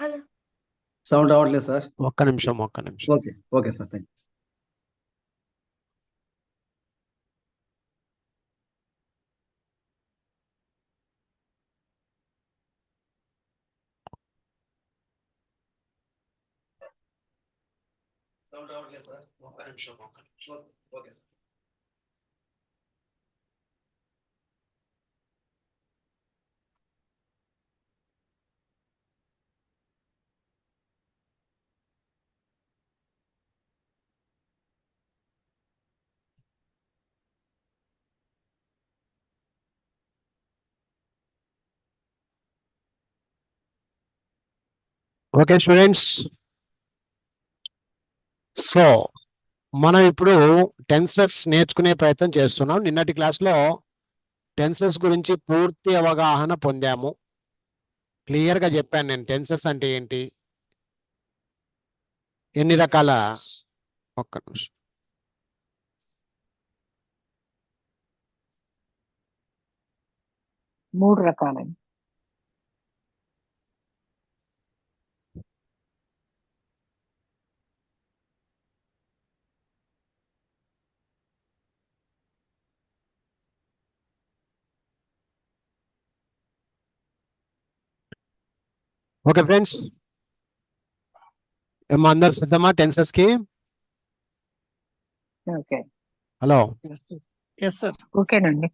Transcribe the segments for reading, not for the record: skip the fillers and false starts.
Hello sound రావట్లేదు sir. ఒక్క నిమిషం. Okay okay sir, thank you. Sound రావట్లేదు సార్. ఒక్క నిమిషం. Okay sir. Okay students, so మనం ఇప్పుడు టెన్సెస్ నేర్చుకునే ప్రయత్నం చేస్తున్నాం. నిన్నటి క్లాస్లో టెన్సెస్ గురించి పూర్తి అవగాహన పొందాము. క్లియర్గా చెప్పాను నేను టెన్సెస్ అంటే ఏంటి, ఎన్ని రకాల. ఒక్క నిమిషం. మూడు రకాలండి. ఓకే ఫ్రెండ్స్, ఏమో అందరు సిద్ధమా టెన్సెస్ కి? Okay, hello, yes sir. ఓకేనండి.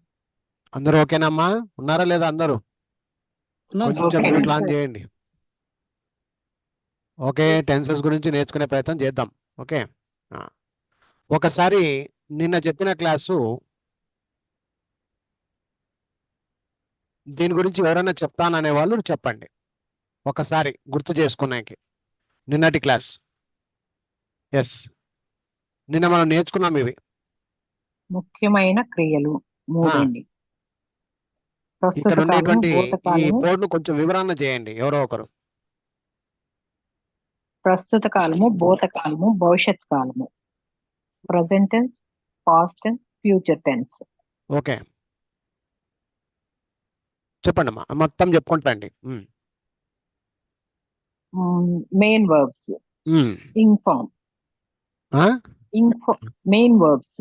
అందరూ ఓకేనమ్మా? ఉన్నారా లేదా అందరూ? కొంచెం ఓకే. మ్యూట్ ఆన్ చేయండి. ఓకే, టెన్సెస్ గురించి నేర్చుకునే ప్రయత్నం చేద్దాం. ఓకే, ఒకసారి నిన్న చెప్పిన క్లాసు దీని గురించి ఎవరైనా చెప్తాననే వాళ్ళు చెప్పండి, ఒకసారి గుర్తు చేసుకున్నాకి. నిన్నటి క్లాస్, ఎస్, నిన్న మనం నేర్చుకున్నాం ఇవి. ముఖ్యమైన క్రియలు మూడండి. ప్రస్తుత ఇక్కడ కాలము, ఉండేటువంటి ఈ భూతకాలము, బోర్డును కొంచెం వివరణ చేయండి ఎవరో ఒకరు. ప్రస్తుత కాలము, భూతకాలము, భవిష్యత్ కాలము. Present tense, past tense, future tense. Okay, చెప్పండి అమ్మా, మొత్తం చెప్పుకుంటాండి. Main verbs, inform, main verbs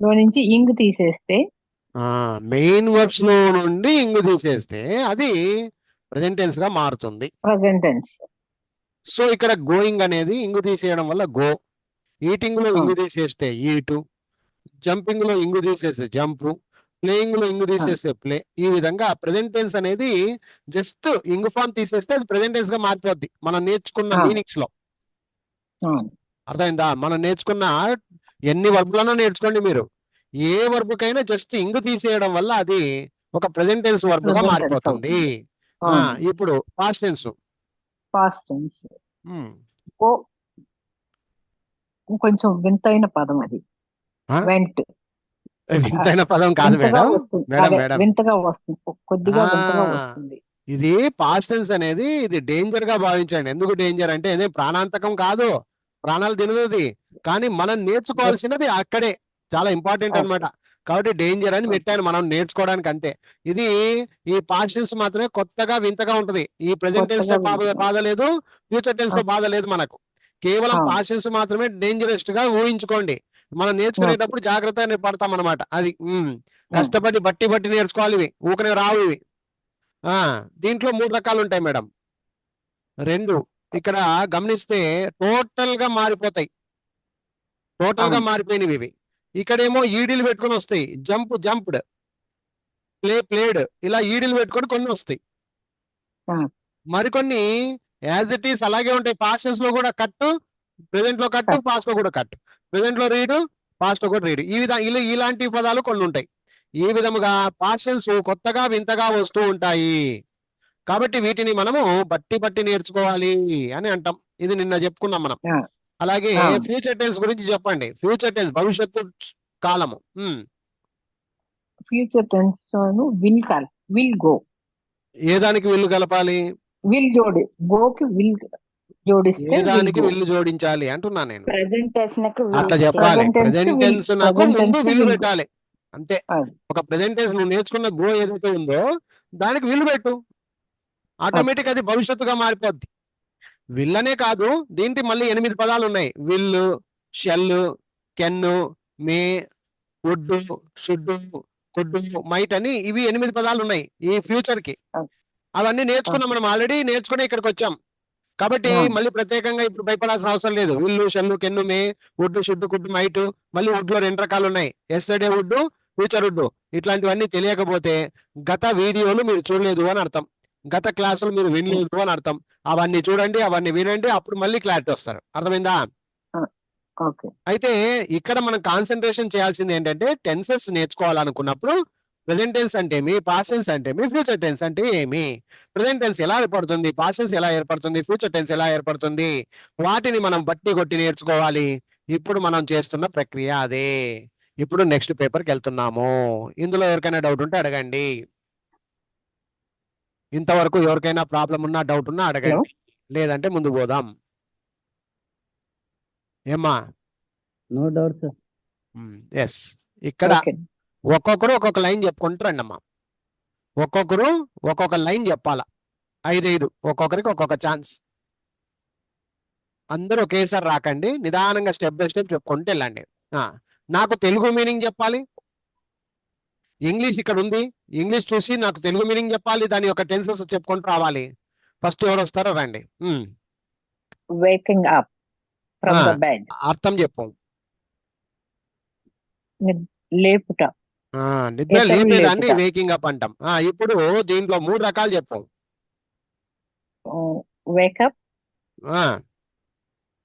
లో నుంచి ఇంగ్ తీసేస్తే, మెయిన్ వర్బ్స్ లో నుండి ఇంగు తీసేస్తే అది ప్రెజెంట్ టెన్స్ గా మారుతుంది. Present tense. సో ఇక్కడ గోయింగ్ అనేది ఇంగు తీసేయడం వల్ల గో, ఈటింగ్ లో ఇంగు తీసేస్తే ఈటు, జంపింగ్ లో ఇంగు తీసేస్తే జంపు, ప్లేయింగ్ లో ఇంగు తీసేస్తే ప్లే. ఈ విధంగా ప్రెజెంట్ టెన్స్ అనేది జస్ట్ ఇంగు ఫామ్ తీసేస్తే అది ప్రెజెంట్ టెన్స్ గా మారిపోద్ది మనం నేర్చుకున్న మీనింగ్స్ లో. అర్థమైందా? మనం నేర్చుకున్న ఎన్ని వర్బులన్నా నేర్చుకోండి మీరు, ఏ వర్బ్ కైనా జస్ట్ ఇంగు తీసేయడం వల్ల అది ఒక ప్రెజెంట్ టెన్స్ వర్బ్ గా మారిపోతుంది. ఇప్పుడు పాస్ట్ టెన్స్. పాస్ట్ టెన్స్ కొంచెం వింతైన పదం అది. వెంట్ వింతైన పదం కాదు మేడం. మేడం వింతగా వస్తుంది, కొద్దిగా వింతగా వస్తుంది. ఇది పాస్ట్ టెన్స్ అనేది ఇది డేంజర్ గా భావించండి. ఎందుకు డేంజర్ అంటే ఇదే ప్రాణాంతకం కాదు, ప్రాణాలు తినదు, కానీ మనం నేర్చుకోవాల్సినది అక్కడే చాలా ఇంపార్టెంట్ అన్నమాట. కాబట్టి డేంజర్ అని పెట్టాను మనం నేర్చుకోవడానికి, అంతే. ఇది ఈ పాస్ట్ టెన్స్ మాత్రమే కొత్తగా వింతగా ఉంటది. ఈ ప్రెజెంట్ టెన్స్ లో బాధ లేదు, ఫ్యూచర్ టెన్స్ లో బాధ లేదు. మనకు కేవలం పాస్ట్ టెన్స్ మాత్రమే డేంజరస్ గా ఊహించుకోండి. మనం నేర్చుకునేటప్పుడు జాగ్రత్తగా పడతాం అనమాట. అది కష్టపడి బట్టి నేర్చుకోవాలి, ఇవి ఊకనే రావు ఇవి. దీంట్లో మూడు రకాలు ఉంటాయి మేడం. రెండు ఇక్కడ గమనిస్తే టోటల్ గా మారిపోతాయి, టోటల్ గా మారిపోయినవి ఇవి. ఇక్కడేమో ఈడీలు పెట్టుకొని వస్తాయి, జంప్డ్, ప్లేడ్, ఇలా ఈడీలు పెట్టుకొని కొన్ని వస్తాయి. మరికొన్ని యాజ్ ఇట్ ఈస్ అలాగే ఉంటాయి. పాస్ట్ టెన్స్ లో కూడా కట్, ప్రెజెంట్ లో కట్, పాస్ట్ లో కూడా కట్, ప్రెజెంట్ లో రీడ్, పాస్ట్ లో కూడా రీడ్. ఈ విధంగా ఇలాంటి పదాలు కొన్ని ఉంటాయి. ఈ విధముగా పాస్ట్ టెన్స్ కొత్తగా వింతగా వస్తూ ఉంటాయి. కాబట్టి వీటిని మనము బట్టి నేర్చుకోవాలి అని అంటాం. ఇది నిన్న చెప్పుకున్నాం మనం. అలాగే ఫ్యూచర్ టెన్స్ గురించి చెప్పండి. ఫ్యూచర్ టెన్స్ భవిష్యత్తు కాలము. Future tense will go. ఏ దానికి విల్లు కలపాలి? విల్ జోడి, గోకి విల్ జోడిస్తే ఏ దానికి విల్లు జోడించాలి అంటున్నా నేను. ప్రెజెంట్ టెన్స్ అట్లా చెప్పాలి. ప్రెజెంట్ టెన్స్ నాకు ముందు విల్లు పెట్టాలి, అంతే. ఒక ప్రెజెంట్ టెన్స్ నువ్వు నేర్చుకున్న గో ఏదైతే ఉందో దానికి విల్లు పెట్టు. ఆటోమేటిక్ అది భవిష్యత్తుగా మారిపోద్ది. విల్లనే కాదు, దీంట్లో మళ్ళీ 8 పదాలు ఉన్నాయి. Will, shall, can, may, would, should, could, might అని ఇవి 8 పదాలు ఉన్నాయి ఈ ఫ్యూచర్ కి. అవన్నీ నేర్చుకున్నాం, మనం ఆల్రెడీ నేర్చుకుని ఇక్కడికి వచ్చాం. కాబట్టి మళ్ళీ ప్రత్యేకంగా ఇప్పుడు భయపడాల్సిన అవసరం లేదు. Will, shall, can, may, would, should, could, might. మళ్ళీ వుడ్ లో 2 రకాలు ఉన్నాయి, ఎస్టర్డే వుడ్, ఫ్యూచర్ వుడ్. ఇట్లాంటివన్నీ తెలియకపోతే గత వీడియోలు మీరు చూడలేదు అని అర్థం, గత క్లాసులు మీరు వినలేదు అని అర్థం. అవన్నీ చూడండి, అవన్నీ వినండి, అప్పుడు మళ్ళీ క్లారిటీ వస్తారు. అర్థమైందా? అయితే ఇక్కడ మనం కాన్సన్ట్రేషన్ చేయాల్సింది ఏంటంటే, టెన్సెస్ నేర్చుకోవాలనుకున్నప్పుడు ప్రెసెంట్ టెన్స్ అంటే ఏమి, పాస్ట్ టెన్స్ అంటే ఏమి, ఫ్యూచర్ టెన్స్ అంటే ఏమి, ప్రెసెంట్ టెన్స్ ఎలా ఏర్పడుతుంది, పాస్ట్ టెన్స్ ఎలా ఏర్పడుతుంది, ఫ్యూచర్ టెన్స్ ఎలా ఏర్పడుతుంది, వాటిని మనం బట్టి కొట్టి నేర్చుకోవాలి. ఇప్పుడు మనం చేస్తున్న ప్రక్రియ అదే. ఇప్పుడు నెక్స్ట్ పేపర్కి వెళ్తున్నాము. ఇందులో ఎవరికైనా డౌట్ ఉంటే అడగండి. ఇంతవరకు ఎవరికైనా ప్రాబ్లం ఉన్నా, డౌట్ ఉన్నా అడగండి, లేదంటే ముందు పోదాం. ఏమ్మా? No doubt sir. ఎస్. ఇక్కడ ఒక్కొక్కరు ఒక్కొక్క లైన్ చెప్పుకుంటారండి అమ్మా. ఒక్కొక్కరు ఒక్కొక్క లైన్ చెప్పాలా, 5 ఒక్కొక్కరికి ఒక్కొక్క ఛాన్స్. అందరూ ఒకేసారి రాకండి, నిదానంగా స్టెప్ బై స్టెప్ చెప్పుకుంటూ వెళ్ళండి. నాకు తెలుగు మీనింగ్ చెప్పాలి, ఇంగ్లీష్ ఇక్కడ ఉంది, ఇంగ్లీష్ చూసి నాకు తెలుగు మీనింగ్ చెప్పాలి, దాని యొక్క టెన్సెస్ చెప్పుకుంటూ రావాలి. ఫస్ట్ ఎవరు వస్తారో రండి. Waking up from the bed. అర్థం చెప్పు. లేపుట, నిద్ర లేపేదాన్ని వేకింగ్ అప్ అంటాం. ఇప్పుడు దీంట్లో 3 రకాలు చెప్పు. Wake up,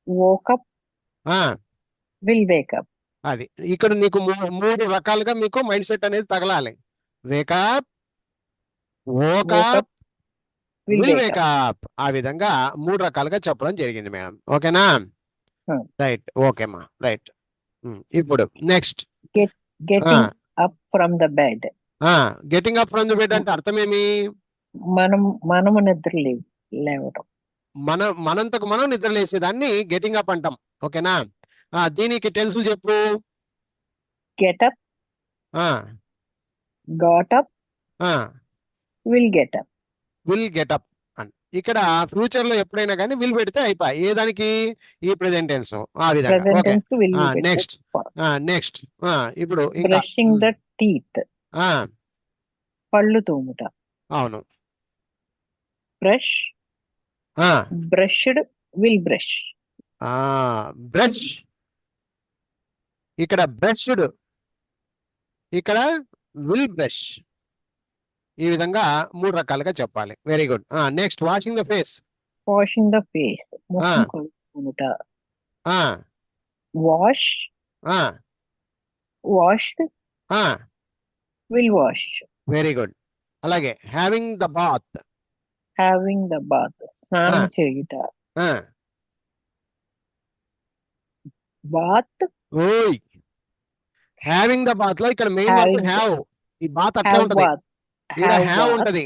woke up, will wake up. అది ఇక్కడ నీకు 3 రకాలుగా మీకు మైండ్ సెట్ అనేది తగలాలి. Wake up, woke up, will wake up. ఆ విధంగా 3 రకాలుగా చెప్పడం జరిగింది మేడం. ఓకేనా? రైట్. ఓకేమా, రైట్. ఇప్పుడు next, getting up from the bed. Getting up from the bed అంటే అర్థం ఏమి? మనము నిద్ర లేవడం, మనంతకు మనం నిద్ర లేసేదాన్ని గెటింగ్ అప్ అంటాం. ఓకేనా? దీనికి టెన్సులు చెప్పు. Getup, got up, will getup. Will getup అని. ఇక్కడ ఫ్యూచర్ లో ఎప్పుడైనా కానీ విల్ పెడితే అయిపోయి, ఏ దానికి? ఈ ప్రెసెంట్ టెన్స్. ఆ విధంగా. నెక్స్ట్ నెక్స్ట్ ఇప్పుడు బ్రషింగ్ ద టీత్, పళ్ళు తోముట. అవును. Brush, brushed, will brush. Brush, ఇక్కడ బ్రష్డ్, ఇక్కడ విల్ బ్రష్. ఈ విధంగా 3 రకాలుగా చెప్పాలి. Very good. Next, washing the face. Washing the face, ముఖం కడుక్కుంట. Wash, washed, will wash. Very good. అలాగే having the bath. Having the bath, స్నానం చేయుట. బాత్, ఓయ్, హ్యావింగ్ ద బాత్ లో ఇక్కడ మెయిన్ వర్డ్ హ్యావ్. ఈ బాత్ అట్లా ఉంటది, ఇక్కడ హ్యావ్ ఉంటది.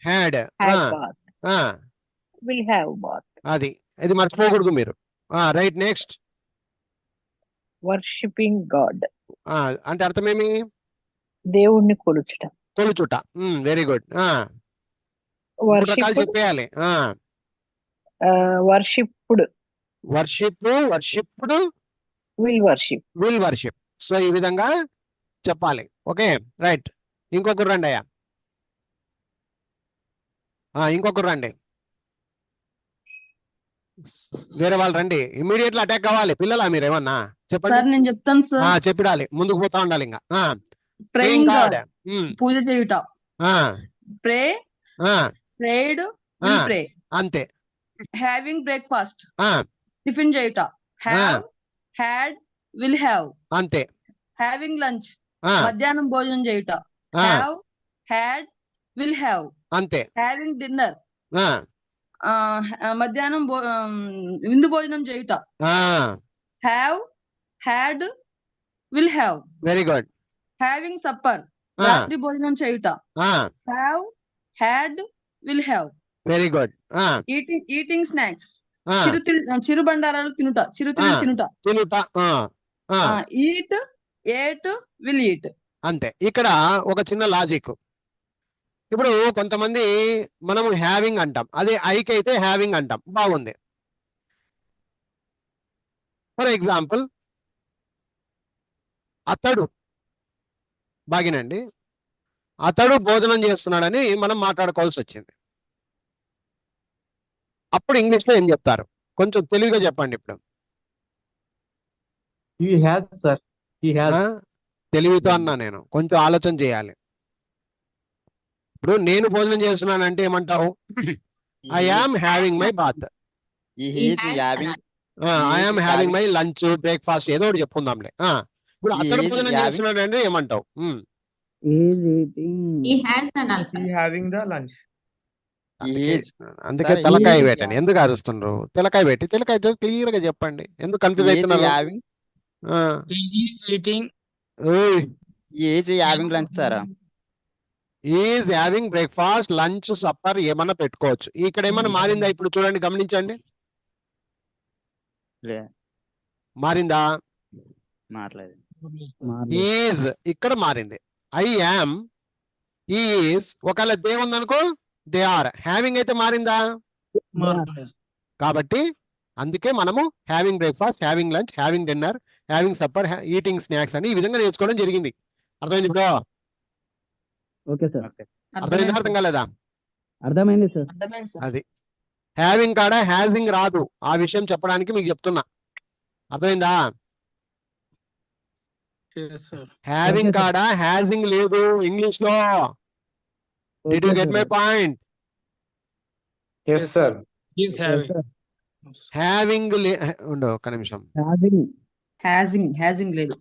Had, will have bath. అది మర్చిపోకూడదు మీరు. రైట్. Next, worshipping god. అంటే అర్థం ఏమి? దేవుణ్ణి కొలుచుట. కొలుచుట. Very good. రకాలు చెప్పేయాలి. Worshipped, worshipped, will worship. Will worship. So ఈ విధంగా చెప్పాలి. Okay, right. ఇంకొకరు రండి అయ్యా, ఇంకొకరు రండి, వేరే వాళ్ళు రండి. ఇమ్మీడియట్లీ అటాక్ కావాలి. పిల్లలా మీరేమన్నా చెప్పండి. నేను చెప్తాను సార్. చెప్పాలి, ముందుకు పోతా ఉండాలి. ఇంకా ప్రేయింగ్ గాడ్, పూజ చేయుట. Pray, prayed, will pray. అంతే. హ్యావింగ్ బ్రేక్ఫాస్ట్, టిఫిన్ చేయుట. Have, had, will have. అంతే. హ్యావింగ్ లంచ్, మధ్యాహ్నం భోజనం చేయుట. Have, had, will have. అంతే. హ్యావింగ్ డిన్నర్, మధ్యాహ్నం విందు భోజనం చేయుట. Have, had, will have. Very good. Having supper, రాత్రి భోజనం చేయుట. Have, had, will have. Very good. Eating snacks, చిరు బండారాలు తినుట, చిరుతిళ్ళు తినుట. Eat, ate, will eat. అంతే. ఇక్కడ ఒక చిన్న లాజిక్. ఇప్పుడు కొంతమంది మనం హ్యావింగ్ అంటాం, అదే ఐకి అయితే హ్యావింగ్ అంటాం. బాగుంది. ఫర్ ఎగ్జాంపుల్ అతడు, బాగినండి, అతడు భోజనం చేస్తున్నాడని మనం మాట్లాడుకోవాల్సి వచ్చింది. అప్పుడు ఇంగ్లీష్ లో ఏం చెప్తారు? కొంచెం తెలివిగా చెప్పండి. ఇప్పుడు He has, sir. He has. తెలివితో అన్నా నేను, కొంచెం ఆలోచన చేయాలి. ఇప్పుడు నేను భోజనం చేస్తున్నానంటే ఏమంటావు? I am having my bath, He is having. I is am having having- my lunch, breakfast, ఏదో ఒకటి చెప్పుకుందాంలే. ఇప్పుడు He అతడు is భోజనం having- చేస్తున్నాడంటే ఏమంటావు? He is eating. He has an also. He having the lunch. అందుకే Sir, తెలకాయ he is పెట్టండి. ఎందుకు అరుస్తుండ్రు? తెలకాయ పెట్టి తెలకాయతో క్లియర్ గా చెప్పండి. ఎందుకు కన్ఫ్యూజ్ He is అవుతున్నారు? having. He is eating. He is having lunch, sir. Is having breakfast, lunch, supper ఏమన్నా పెట్టుకోవచ్చు. ఇక్కడ ఏమన్నా మారిందా? ఇప్పుడు చూడండి, గమనించండి. మారిందా? మాట్లాడు. ఈజ్ ఇక్కడ మారింది. I am, is. ఒకవేళ దే ఉందనుకో దే ఆర్. హ్యావింగ్ అయితే మారిందా? కాబట్టి అందుకే మనము having breakfast, having lunch, having dinner, having supper, eating snacks అని ఈ విధంగా నేర్చుకోవడం జరిగింది. అర్థమైంది? ఇప్పుడు ఓకే సార్. అర్థమైందా? అర్థం కాలేదా? అర్థమైంది సార్. అర్థమైంది సార్. అది హ్యావింగ్ కాడ హ్యాజింగ్ రాదు. ఆ విషయం చెప్పడానికి మీకు చెప్తున్నా. అర్థమైందా? Yes, sir. హ్యావింగ్ కాడ హ్యాజింగ్ లేదు ఇంగ్లీష్ లో. Did you get my point? Yes, sir. He is having. Having ఉండు ఒక్క నిమిషం. హ్యాజింగ్ లేదు.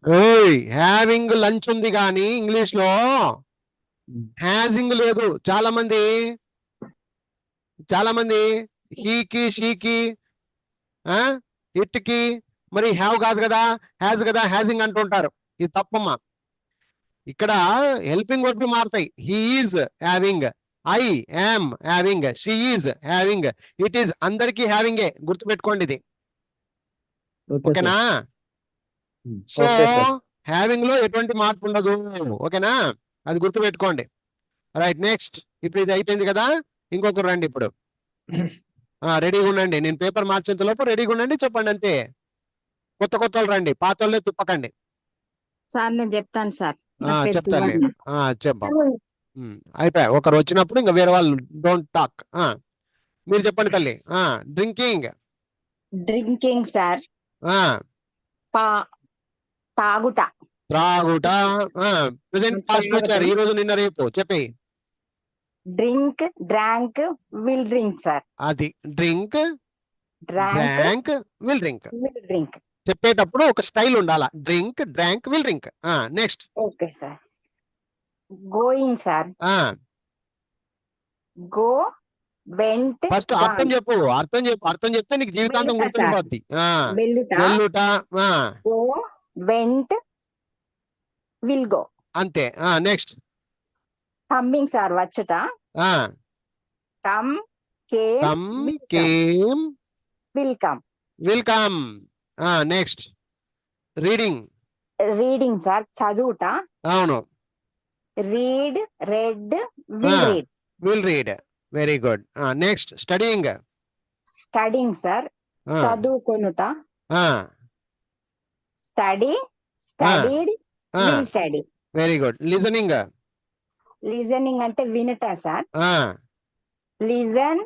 హ్యావింగ్ లంచ్ ఉంది కానీ ఇంగ్లీష్ లో హ్యాజింగ్ లేదు. చాలా మంది హీకి, షీకి, ఇట్కి మరి హ్యావ్ కాదు కదా, హ్యాజ్ కదా, హ్యాజింగ్ అంటుంటారు. ఇది తప్పమ్మా. ఇక్కడ హెల్పింగ్ వర్బ్ మారుతాయి. He is having, I am having, she is having, it is. అందరికీ హ్యావింగే, గుర్తుపెట్టుకోండి ఇది. ఓకేనా? సో హ్యావింగ్ లో ఎటువంటి మార్పు ఉండదు. ఓకేనా? అది గుర్తుపెట్టుకోండి. Right, next. ఇప్పుడు ఇది అయిపోయింది కదా, ఇంకొకరు రండి. ఇప్పుడు రెడీగా ఉండండి. నేను పేపర్ మార్చేంత లోపు రెడీగా ఉండండి. చెప్పండి అంతే. కొత్త వాళ్ళు రండి, పాత వాళ్ళే తిప్పకండి. సార్ నేను చెప్తాను సార్. చెప్తాను. చెప్పాం. అయిపోయా. ఒకరు వచ్చినప్పుడు ఇంకా వేరే వాళ్ళు డోంట్ టాక్. మీరు చెప్పండి తల్లి. డ్రింకింగ్. Drinking sir. తాగుట. త్రాగుట. ప్రెసెంట్ పాస్ట్ వచ్చారు. ఈ రోజు, నిన్న, రేపు. చెప్పి. Drink, drank, will drink sir. అది drink, drank, drank, will drink. Will drink. చెప్పేటప్పుడు ఒక స్టైల్ ఉండాలా. Drink, drank, will drink. Next. Okay sir. Going sir. Go, went. First అర్థం చెప్పు. అర్థం చెప్తే నీకు జీవితాంతం గుర్తుండిపోద్ది. వెళ్ళుట. వెళ్ళుట. Go, went, will go. అంతే. నెక్స్ట్. కమ్మింగ్ సార్, వచ్చుట. Come, came, come, came, will come. Will come. Next. Reading. Reading sir, చదువుట. అవును. Read, read, will read. Will read. Very good. Next. Studying. Studying sir, చదువుకొనుట. Study, studied, will study. Very good. Listening. Listening అంటే వినుట సార్. Listen,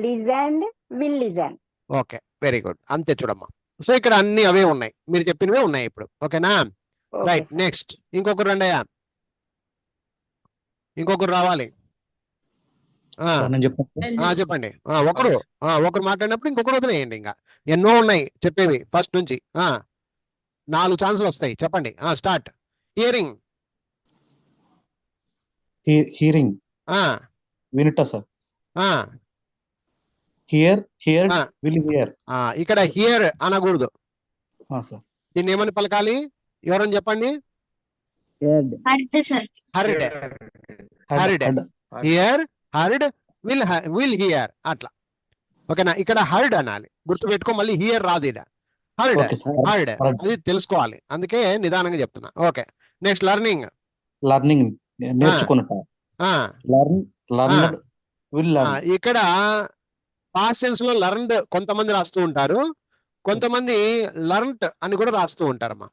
listened, will listen. Okay, very good. అంతే చూడమ్మా. So ఇక్కడ అన్ని అవే ఉన్నాయి, మీరు చెప్పినవే ఉన్నాయి ఇప్పుడు. ఓకేనా? Right, next. ఇంకొకరు రండి అయ్యా. ఇంకొకరు రావాలి. చెప్పండి. ఒకరు మాట్లాడినప్పుడు ఇంకొకరు వదిలేయండి. ఇంకా ఎన్నో ఉన్నాయి చెప్పేవి. ఫస్ట్ నుంచి 4 ఛాన్సులు వస్తాయి. చెప్పండి. స్టార్ట్. హియరింగ్. హియరింగ్. వినుట sir. Here, here, will here. ఇక్కడ హియర్ అనకూడదు. సార్. దీన్ని ఏమని పలకాలి? ఎవరని చెప్పండి. Heard. Heard. Here, heard, will here. అట్లా. ఓకేనా? ఇక్కడ హర్డ్ అనాలి. గుర్తుపెట్టుకో. మళ్ళీ హియర్ రాదు. ఇక్కడ హర్డ్. హర్డ్ అది తెలుసుకోవాలి. అందుకే నిదానంగా చెప్తున్నా. Okay, next. లర్నింగ్. లర్నింగ్, నేర్చుకునుట. learned will learn. ఇక్కడ పాస్ట్ టెన్స్ లో లర్న్డ్ కొంతమంది రాస్తూ ఉంటారు, కొంతమంది లర్న్డ్ అని కూడా రాస్తూ ఉంటారమ్మా.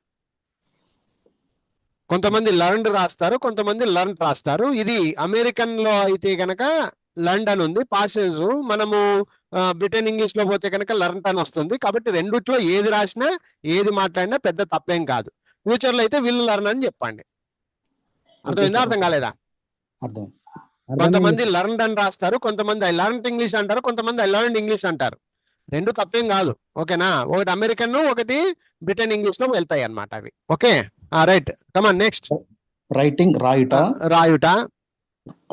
కొంతమంది లర్న్డ్ రాస్తారు, కొంతమంది లర్న్ రాస్తారు. ఇది అమెరికన్ లో అయితే కనుక లర్న్డ్ అని ఉంది పాస్ట్ టెన్స్. మనము బ్రిటన్ ఇంగ్లీష్ లో పోతే కనుక లర్న్ అని వస్తుంది. కాబట్టి రెండిట్లో ఏది రాసినా ఏది మాట్లాడినా పెద్ద తప్పేం కాదు. ఫ్యూచర్ లో అయితే విల్ లర్న్ అని చెప్పండి. అర్థమైందా, అర్థం కాలేదా? కొంతమంది లర్న్డ్ అని రాస్తారు, కొంతమంది ఐ లర్న్ ఇంగ్లీష్ అంటారు, కొంతమంది ఐ లర్న్ ఇంగ్లీష్ అంటారు. రెండు తప్పేం కాదు, ఓకేనా? ఒకటి అమెరికన్, ఒకటి బ్రిటన్ ఇంగ్లీష్ లో వెళ్తాయి అన్నమాట అవి. Okay, right, come on next. Writing రాయుట, రాయుట.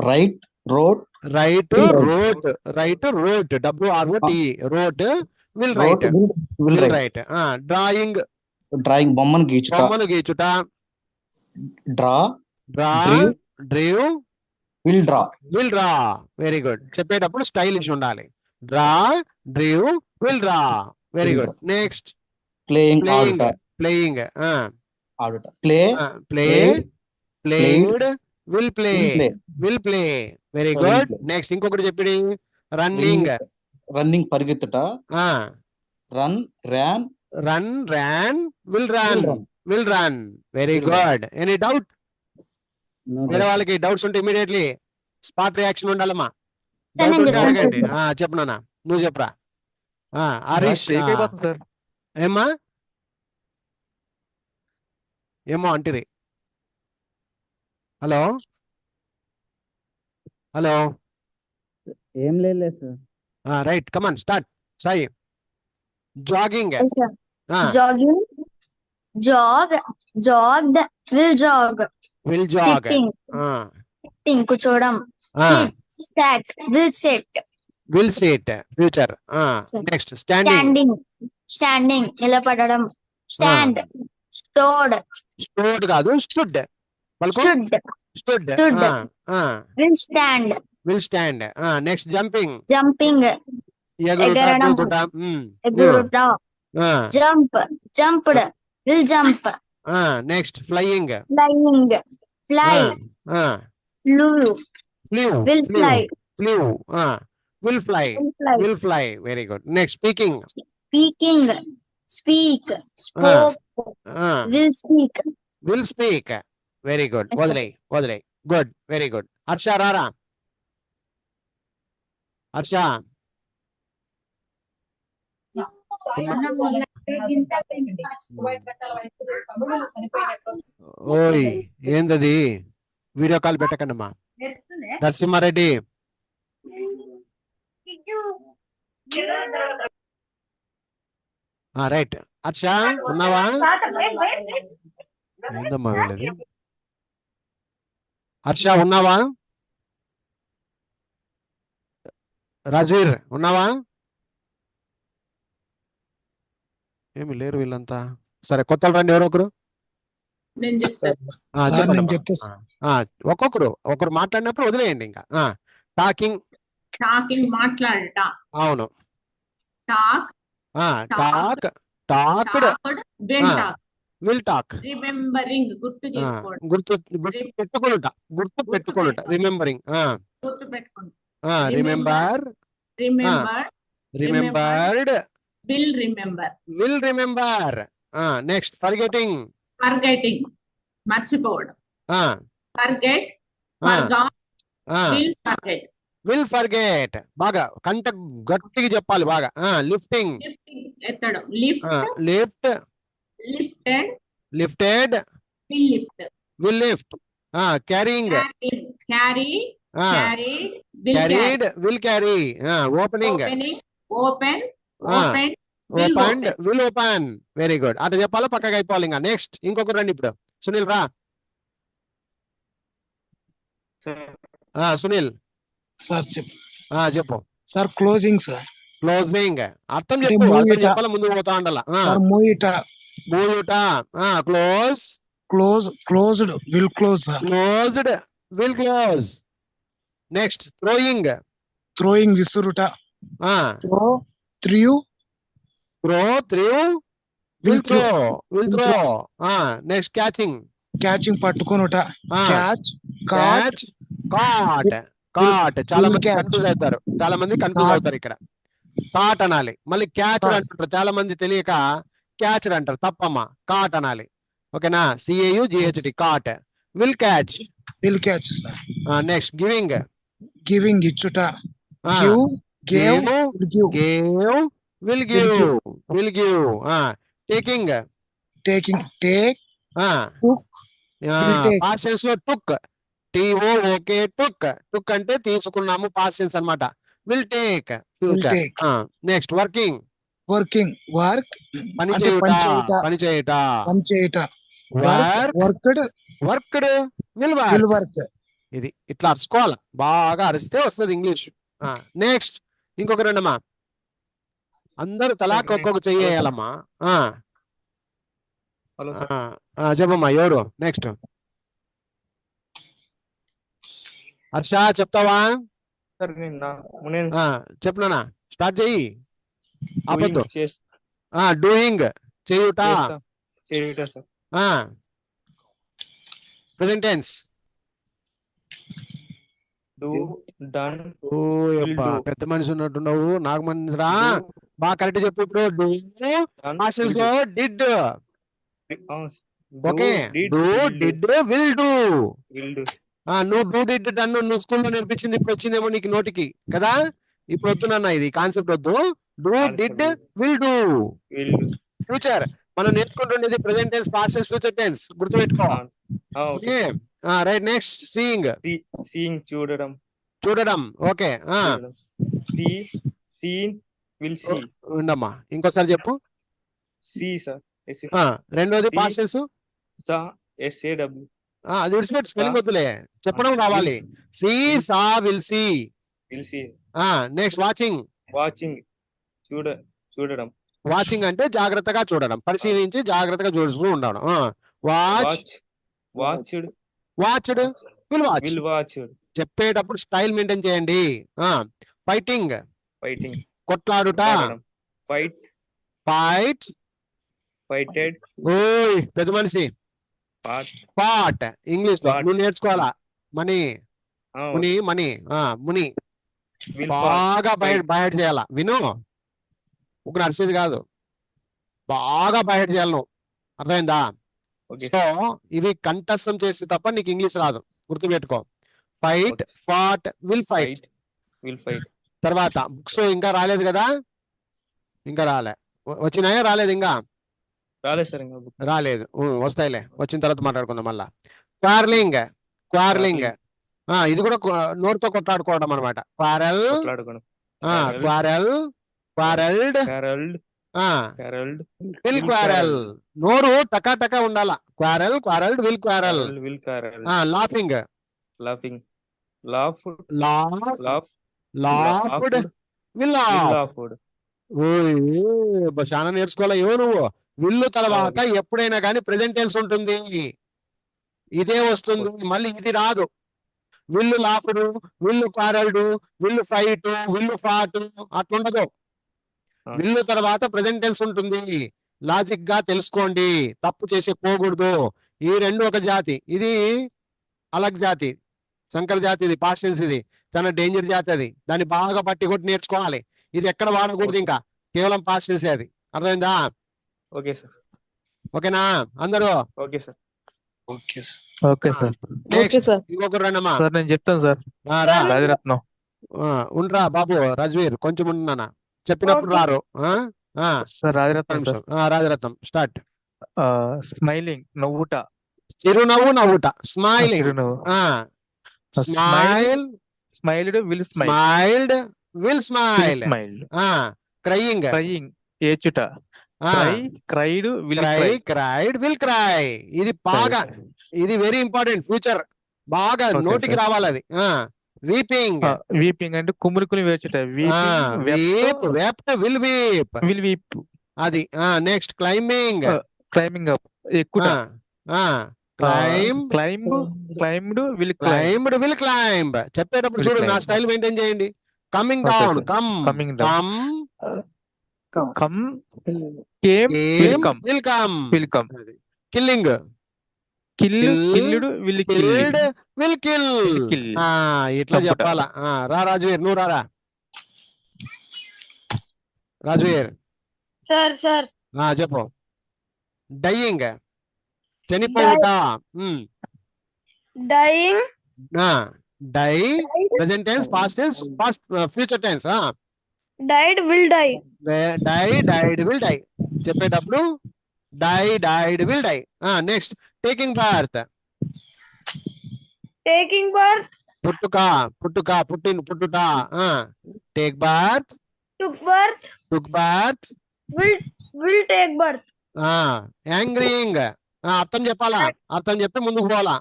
Write wrote, write wrote, write wrote, WROT, wrote. Will write, will write. Drawing, drawing బొమ్మను గీచుట, బొమ్మను గీచుట. Draw, draw, drew, will draw, will draw. Very good. చెప్పేటప్పుడు స్టైలిష్ ఉండాలి. Draw, drew, will draw. Very good. Next. Playing, playing, ఆడుట, playing. ఆడుట. Play, play, played, will play, play. Will play. Very good. Next ఇంకొకటి చెప్పిడి. Running, running పరిగెత్తుట, run, Ryan, run, ran, will run, will run. Very good. Any doubt? వేరే వాళ్ళకి doubts ఉంటే immediately spot reaction ఉండాలమ్మా. Doubt ఉంటే అడగండి. చెప్పు నాన్న, నువ్వు చెప్పరా. హరీష్, ఏమ్మా ఏమో అంటిరి. హలో హలో, ఏం లేదు sir. Right, come on start. Sai. Jogging, jogging, jog, jogged, will jog. Will jog. Sitting, కూర్చోవడం. Sit, sat, will sit. Will sit, future. Next. Standing, standing, standing, నిలబడడం. Stand, stood. స్టోడ్ కాదు, stood. Stood, stood. Will stand. Will stand. Next. Jumping, jumping, ఎగరడం. ఎగురుట. Jump, jumped, will jump. Next. Flying, flying, fly. Flew, flew, will fly. Flew, will fly, will fly. Will fly. Very good. Next. Speaking, speaking, speak, spoke, will speak. Will speak. Very good. వదిలేయ్, వదిలేయ్. Good, very good. Harsha రారా. హర్ష. ఓయ్, ఏందది? Video call పెట్టకండమ్మా. Narasimha Reddy. Right. Harsha ఉన్నావా? ఏందమ్మా వీళ్ళది? హర్ష ఉన్నావా? రాజ్వీర్ ఉన్నావా? ఏమి లేరు వీళ్ళంతా. సరే, కొత్తలు రండి ఎవరో ఒకరు. ఒక్కొక్కరు ఒకరు మాట్లాడినప్పుడు వదిలేయండి ఇంకా. టాకింగ్, టాకింగ్, మాట్లాడట. అవును. Talk, talk, talked, will talk. Remembering, గుర్తు చేసుకోవడం. గుర్తు పెట్టుకోనుట, గుర్తు పెట్టుకోనుట. రిమెంబరింగ్, గుర్తు పెట్టుకోండి. Remember, remember, remembered, will remember. Will remember. Next. Forgetting, forgetting, మర్చిపోవడం. Forget, forgot, will forget. Will forget. బాగా కంట గట్టిగా చెప్పాలి బాగా. లిఫ్టింగ్, ఎత్తడం. Lift, lift, lifted, lifted, will lift. Will lift. Carrying, carry, carried, will carried, will carry. Opening, opening, open, open, opened, will open. Very good. అట్లా చెప్పాలి, పక్కగా అయిపోవాలి ఇంకా. నెక్స్ట్. ఇంకొకరు రండి ఇప్పుడు. సునీల్ రా. సునీల్ సార్ చెప్పు. Sir closing sir. క్లోజింగ్ అర్థం చెప్పు. అర్థం చెప్పాలి, ముందుకు పోతా ఉండాల. మూయుట, మూయుట. Close, close, closed, will close sir. Closed, will close. Next. Throwing, throwing, విసురుట. Throw, threw, throw, threw, will throw, will throw. Next. Catching, catching, పట్టుకొనుట. Catch, catch, caught, caught. చాలా will మంది catch. కన్ఫ్యూజ్ అవుతారు, చాలా మంది కన్ఫ్యూజ్ అవుతారు ఇక్కడ. Cot అనాలి. మళ్ళీ క్యాచ్ Caught. అంటారు, చాలా మంది తెలియక క్యాచ్ అంటారు, తప్పమ్మా. కాట్ అనాలి. ఓకేనా? CAUGHT, caught. Will catch. will catch, sir. Next giving. Giving ఇచ్చుట. Give, gave, will give. Gave, will give, will give. Taking. Taking, take, took, will take. Past tense లో టుక్, TOOK, టుక్. టుక్ అంటే తీసుకున్నాము, past tense అన్నమాట. Will take, future. take. Next working. Working, work, పని అంటే చేయుట, పని చేయుట. పని చేయుట. పని చేయుట. Work, Worked, worked, will will work. work. ఇది ఇట్లా అరుచుకోవాలి, బాగా అరిస్తే వస్తుంది ఇంగ్లీష్. నెక్స్ట్ ఇంకొక రెండమ్మా, అందరూ తలాక్ ఒక్కొక్క చెయ్యాలమ్మా. హలో చెప్పమ్మా, ఎవరు నెక్స్ట్? హర్ష చెప్తావా? సార్ నేను చెప్తున్నానా? స్టార్ట్ చెయ్యి, ఆపొద్దు. చేస్తా డూయింగ్, చేయుట. చేయుట సార్. Present tense. డూ, డన్, ఓ యబ్బా, పెద్ద మనిషి ఉన్నట్టున్నావు, నాకు మనిషిరా. బాగా కరెక్ట్ చెప్పు ఇప్పుడు. డూ లో did. Okay, do, did, will do. నువ్వు డూ, డిడ్, డన్ నువ్వు స్కూల్లో నేర్పించింది ఇప్పుడు వచ్చిందేమో నీకు నోటికి కదా. ఇప్పుడు వద్దునన్నా, ఇది కాన్సెప్ట్ వద్దు. Do, did, will do. Future మనం నేర్చుకుంటుండేది present tense, past tense, future tense. గుర్తుపెట్టుకో. Okay, right. Next seeing. Seeing చూడడం. చూడడం. Okay, seen, will see. ఉండమ్మా, ఇంకోసారి చెప్పు. See sir. రెండోది పాస్ట్ టెన్స్. Saw, SAW. అది విడిచిపెట్టు, స్పెల్లింగ్ వద్దులే, చెప్పడం రావాలి. See, saw, will see. Will see. Next watching. Watching చూడడం. వాచింగ్ అంటే జాగ్రత్తగా చూడడం, పరిశీలించి జాగ్రత్తగా చూస్తూ ఉండడం. Watch, watched, watched, will watch. Will watched. చెప్పేటప్పుడు స్టైల్ మెయింటైన్ చేయండి. ఫైటింగ్, ఫైటింగ్, కొట్లాడుట. Fight, fight, fighted. ఓయ్ పెద్ద మనిషి. పాట్ ఇంగ్లీష్ లో Part. నువ్వు నేర్చుకోవాలా. మనీ, ముని, మనీ, ముని. బాగా బయట చేయాలా. విను, ఒక నడిచేది కాదు, బాగా బయట చేయాలి నువ్వు. అర్థమైందా? సో ఇవి కంఠస్థం చేస్తే తప్ప నీకు ఇంగ్లీష్ రాదు, గుర్తుపెట్టుకో. Fight, fought, will fight. తర్వాత బుక్స్ ఇంకా రాలేదు కదా, ఇంకా వచ్చినాయా? రాలేదు ఇంకా రాలేదు. వస్తాయిలే, వచ్చిన తర్వాత మాట్లాడుకుందాం మళ్ళా. Quarrelling, quarrelling. ఇది కూడా నోటితో కొట్లాడుకోవడం అనమాట. Quarrel, quarrel, quarrelled, will quarrel. నోరు టకా టకా ఉండాల. Quarrel, quarrelled, will quarrel. Laughing, laughing, laughed, will laugh. చాలా నేర్చుకోవాలా ఏవో నువ్వు. విల్లు తర్వాత ఎప్పుడైనా కానీ ప్రెజెంట్ టెన్స్ ఉంటుంది, ఇదే వస్తుంది, మళ్ళీ ఇది రాదు. విల్లు లాఫ్డ్, విల్లు క్వారెల్డ్, విల్లు ఫైట్, విల్లు ఫాట్ అట్లుండదు. విల్లు తర్వాత ప్రెజెంట్ టెన్స్ ఉంటుంది. లాజిక్ గా తెలుసుకోండి, తప్పు చేసే పోకూడదు. ఈ రెండు ఒక జాతి, ఇది అలగ్ జాతి, శంకర జాతి, ఇది పాస్ట్ టెన్స్, ఇది చాలా డేంజర్ జాతి. అది దాన్ని బాగా పట్టి కొట్టి నేర్చుకోవాలి. ఇది ఎక్కడ వాడకూడదు, ఇంకా కేవలం పాస్ట్ టెన్స్ అది. అర్థమైందా? Okay sir. ఓకేనా అందరూ? Okay sir. Okay sir. ఇంకొకరు రండమ్మా. సార్ నేను చెప్తాను సార్. రాజరత్నం. ఉండరా బాబు, రాజ్వీర్ కొంచెం ఉంటున్నానా, చెప్పినప్పుడు రారు. Sir Rajaratnam sir. Rajaratnam start. Smiling, నవ్వుట. చిరునవ్వు, నవ్వుట. స్మైలింగ్, చిరునవ్వు. Smile, smiled, will smile. Smiled, will smile. Smiled. Crying, crying, ఏచుట. Cried, will cry, cried, will cry. ఇది బాగా, ఇది వెరీ ఇంపార్టెంట్, ఫ్యూచర్ బాగా నోటికి రావాలి అది. వీపింగ్, వీపింగ్ అంటే కుమురుకుని వేచుట. Weep, wept, will weep. Will weep అది. నెక్స్ట్ క్లైంబింగ్, క్లైంబింగ్ అప్, ఎక్కుట. Climb, climb, climbed, will climbed, will climb. చెప్పేటప్పుడు చూడు, నా స్టైల్ మెయింటైన్ చేయండి. Coming down, come, come, come, came, will come, will come, will come. Killing, కిల్లుడు, will killed, will kill. kill. ఇట్లా చంపుట. చెప్పాలా. రా రాజువీర్, నువ్వు రారా రాజువీర్. సార్ చెప్పు. డయింగ్ చనిపోవుట. Dying die present tense, past tense, future tense. Died will die died will die చెప్పేటప్పుడు died will die. Next taking birth. Taking birth పుట్టుట. Take birth, took birth will take birth angrying. అర్థం చెప్పాలా, అర్థం చెప్పి ముందుకు పోవాలా.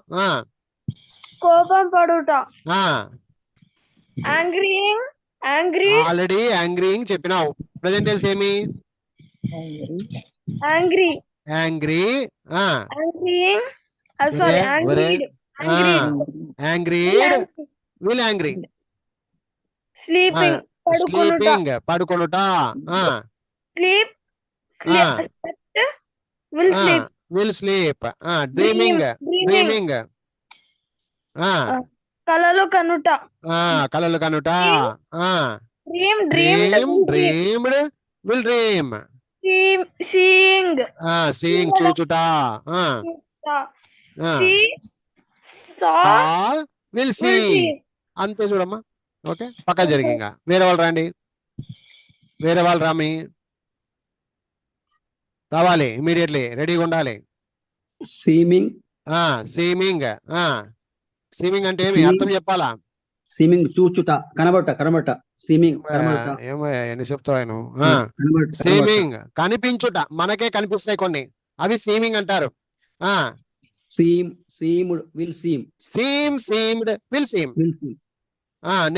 కోపం పడుట యాంగ్రీ ఆల్రెడీ యాంగ్రీయింగ్ చెప్పినావు. ప్రెసెంట్ టెన్స్ ఏమి? Angry angry. Angrying sorry angried will angry. Sleeping పడుకొనుట. Sleep will sleep will sleep. Dreaming. కలలు కనుట కలలు కనుట. Dreamed will dream. సీయింగ్ చూచుట. Will see. అంతే చూడమ్మా. ఓకే, పక్కా జరిగి. ఇంకా వేరే వాళ్ళు రండి. వేరే వాళ్ళు రావాలి ఇమీడియట్లీ, రెడీగా ఉండాలి. సీమింగ్. సీమింగ్ అంటే ఏమి? అర్థం చెప్పాలా. సీమింగ్ చూచుట, కనబడట. సీమింగ్ ఏమో ఎన్ని చెప్తాను. సీమింగ్ కనిపించుట. మనకే కనిపిస్తాయి కొన్ని, అవి సీమింగ్ అంటారు. Seemed will seemed will seem.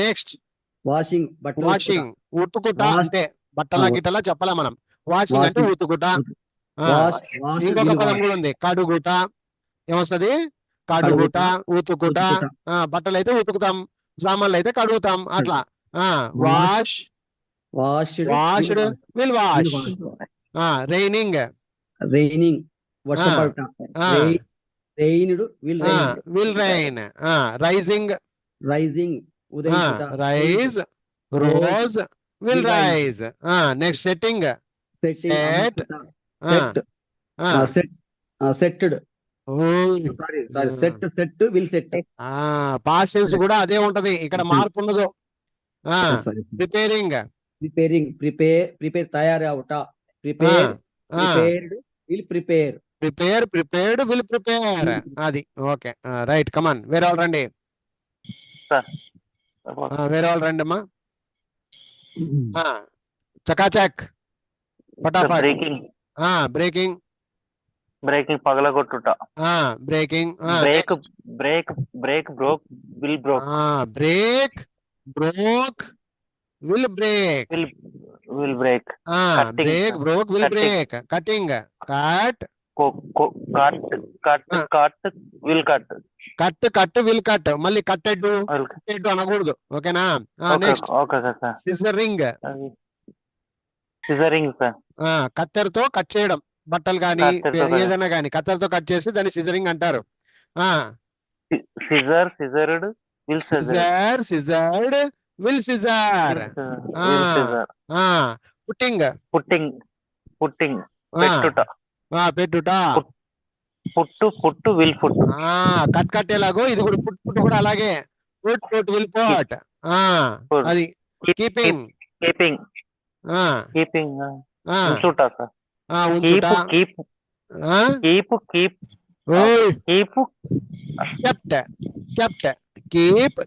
Next washing ఉతుకుట. అంతే, బట్టల గిట్టలా చెప్పాలా మనం. వాషింగ్ అంటే ఉతుకుట. ఇంకొక పదం కూడా ఉంది, కడుగుట. ఏమొస్తుంది? కడుగుట, ఉతుకుట. బట్టలు అయితే ఉతుకుతాం, సామాన్లు అయితే కడుగుతాం. అట్లా వాష్డ్ విల్ వాష్. రైనింగ్ వర్షపడుట. Rained will rain. రైజింగ్ ఉదయించుట. Rose will rise. Next setting. Setted will set. Past tense కూడా అదే ఉంటది, ఇక్కడ మార్పు ఉండదు. ప్రిపేరింగ్. ప్రిపేర్ తయారవుట. Prepared will prepare. Prepared will prepare. అది ఓకే. Right, come on. వేరే వాళ్ళు రండి. వేరే వాళ్ళు రండి అమ్మా. చకాచక్, పటాఫట్. బ్రేకింగ్ పగలగొట్టుట. Breaking. Break broke will broke. Break broke will break. Break broke will break. Cutting. Cut will cut. Cut will cut. మళ్ళీ కట్టెడ్ అనకూడదు. ఓకేనా? Next scissoring. కత్తెరతో కట్ చేయడం. బట్టలు గాని ఏదైనా గాని కత్తెరతో కట్ చేసి దాన్ని సిజరింగ్ అంటారు. Scissored will scissor. పుట్టింగ్. పెట్టుట. Put will put. కట్టేలాగో ఇది కూడా పుట్టు కూడా అలాగే. Put will put. అది కీపింగ్. ఉంచుట.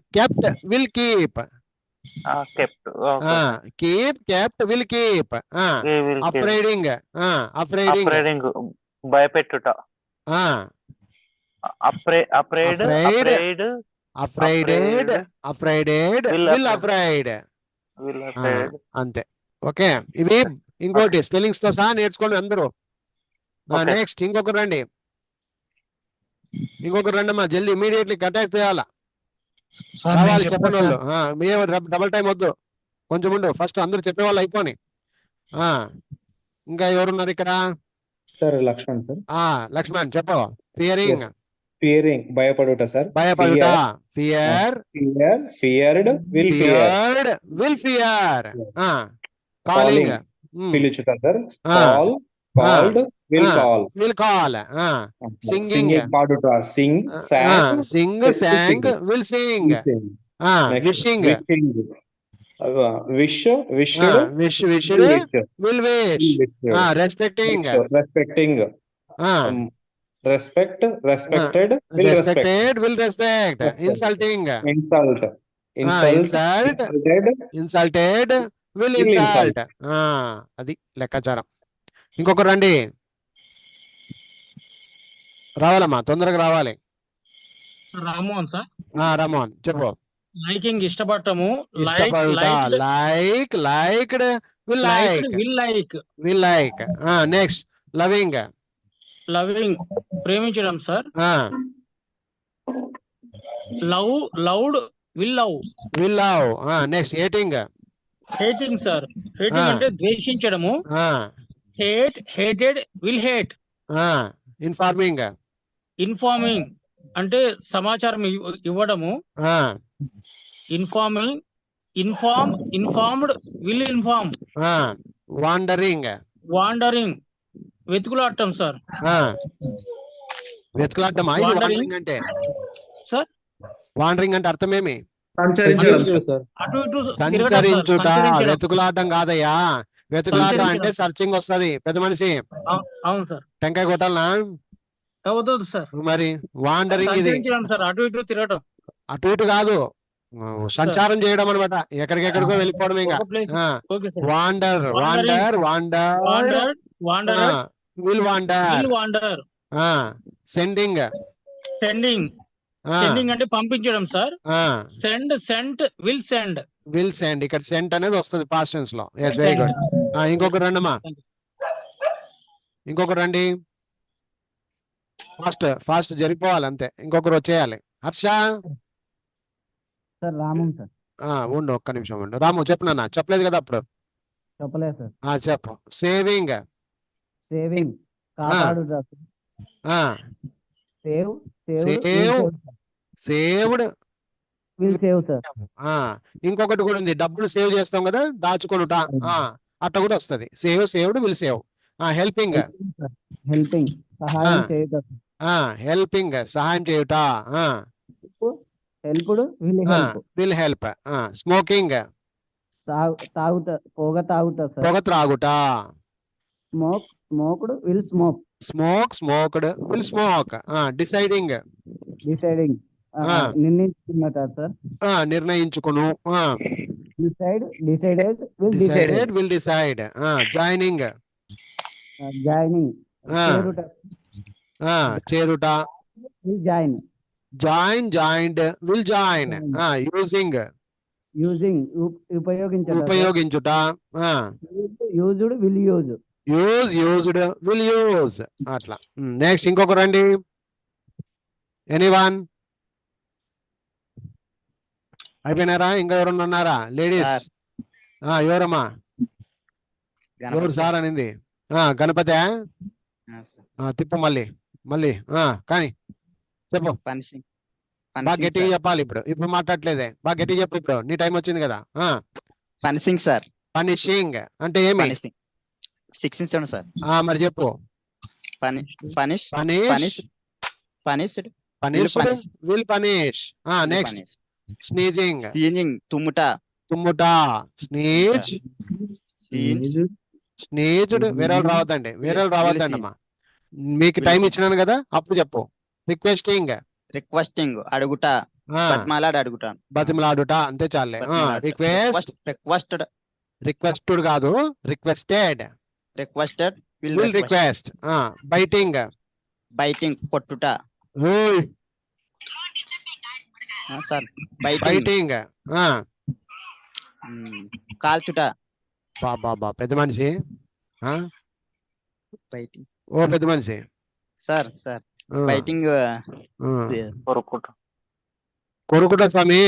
kept will keep. kept will keep. afraiding. భయపెట్టుట. afraided will afraid. అంతే. ఓకే, ఇవి ఇంకోటి స్పెల్లింగ్స్ తో సహా నేర్చుకోండి అందరూ. నెక్స్ట్ ఇంకొకరు రండి. అమ్మా, జల్దీ ఇమీడియట్లీ అటాక్ చేయాలా. రావాలి చెప్పండి వాళ్ళు. మీరు డబల్ టైం వద్దు, కొంచెం ఉండు. ఫస్ట్ అందరూ చెప్పేవాళ్ళు అయిపోని. ఇంకా ఎవరున్నారు ఇక్కడ? లక్ష్మణ్ లక్ష్మణ్ చెప్పు. ఫియరింగ్. ఫియరింగ్ భయపడుట సార్. భయపడుట, fear, feared will fear. Fear. Calling, పిలుచుట sir. Call, called will call. Will call. Singing, singing పాడుట. Sing, sing, song, will sing. Wishing, wish, wished, will wish. Respecting, respect, respected, will respect. Insulting, insult, insulted, will insult. అది లెక్కాచారం. ఇంకొకరు రండి, రావాలమ్మా, తొందరగా రావాలి. Ramohan sir. Ramohan చెప్పు. Liking ఇష్టపడటము. ఇష్టపడుట, like, liked, will like, will like. Next loving, loving ప్రేమించడం sir. Love, loved, will love, will love. Next hating, hating sir. Hating అంటే ద్వేషించడము. Hate, hated, will hate. Informing, informing అంటే సమాచారం ఇవ్వడము. Informing, informed, will inform. Wandering, wandering వెతుకులాడటం sir. వెతుకులాడటం wandering అంటే sir. Wandering అంటే అర్థమేమి? అటు ఇటు సంచరించుట. వెతుకులాడటం కాదయ్యా, వెతుకులాడటం అంటే సర్చింగ్ వస్తది. పెద్ద మనిషి, అవును సార్. టెంకాయ కొట్టాలనా? అవుతుంది సార్. మరి వాండరింగ్ ఇది సార్, అటు ఇటు తిరగటం. అటు ఇటు కాదు, సంచారం చేయడం అనమాట. ఎక్కడికెక్కడికో వెళ్ళిపోవడం. ఇంకా wander, wander, wander, will wander. Sending, sending, sending అంటే పంపించడం sir. Send, sent, will send. Will send. ఇక్కడ సెంట్ అనేది వస్తుంది పాస్ట్ టెన్స్ లో. Yes, very good. ఇంకొకరు రండి అమ్మా, ఇంకొకరు రండి. ఫాస్ట్ జరిగిపోవాలి అంతే. ఇంకొకరు వచ్చేయాలి. హర్ష సార్. రాము సార్. ఉండు, ఒక్క నిమిషం ఉండు. రాము చెప్పు నాన్న. చెప్పలేదు కదా అప్పుడు? చెప్పలేదు సార్. చెప్పు. సేవింగ్, సేవింగ్ కాపాడుట. Saved, will save sir. ఇంకొకటి కూడా ఉంది, డబ్బులు సేవ్ చేస్తాం కదా, దాచుకొనుట. అట్లా కూడా వస్తది. Saved, will save. Helping, helping సహాయం చేయుట. హెల్పింగ్ సహాయం చేయుట. Helped, will help. స్మోకింగ్, తాగుట, పొగ తాగుట సార్. పొగ త్రాగుట. Smoke, smoked, will smoke. Smoked, will smoke. Deciding, deciding నిర్ణయించుకున్నట సార్. నిర్ణయించుకును. Decided, will decide. Joining, joining చేరుట. Will join. Joined, will join. Using, ఉపయోగించుట. Used, will use. Used, will use. అట్లా. నెక్స్ట్ ఇంకొక రండి. ఎనీవన్? అయిపోయినారా? ఇంకా ఎవరన్నా ఉన్నారా? లేడీస్ ఎవరమ్మా? ఎవరు సార్ అనింది? గణపతి. తిప్పు మళ్ళీ కానీ చెప్పు. బాగా గట్టిగా చెప్పాలి. ఇప్పుడు మాట్లాడలేదే, బాగా గట్టిగా చెప్పు. ఇప్పుడు నీ టైం వచ్చింది కదా. Punishing sir. పనిషింగ్ అంటే ఏమి? శిక్షించడం సార్. మరి చెప్పు. Will punish. నెక్స్ట్ స్నీజింగ్, తుమ్ముట. స్నేహితుడు. వేరే వాళ్ళు రావద్దండి, అమ్మా. మీకు టైం ఇచ్చినాను కదా, అప్పుడు చెప్పు. రిక్వెస్టింగ్, అడుగుట. బతిమలాడుట అంతే చాలే. రిక్వెస్టెడ్ కాదు, రిక్వెస్టెడ్. Will request. బైటింగ్, కొట్టుట సార్. బైటింగ్. కాల్చుట. బాబా పెద్ద మనిషి. ఓ పెద్ద మనిషి సార్. బైటింగ్, కొరుకుట స్వామి.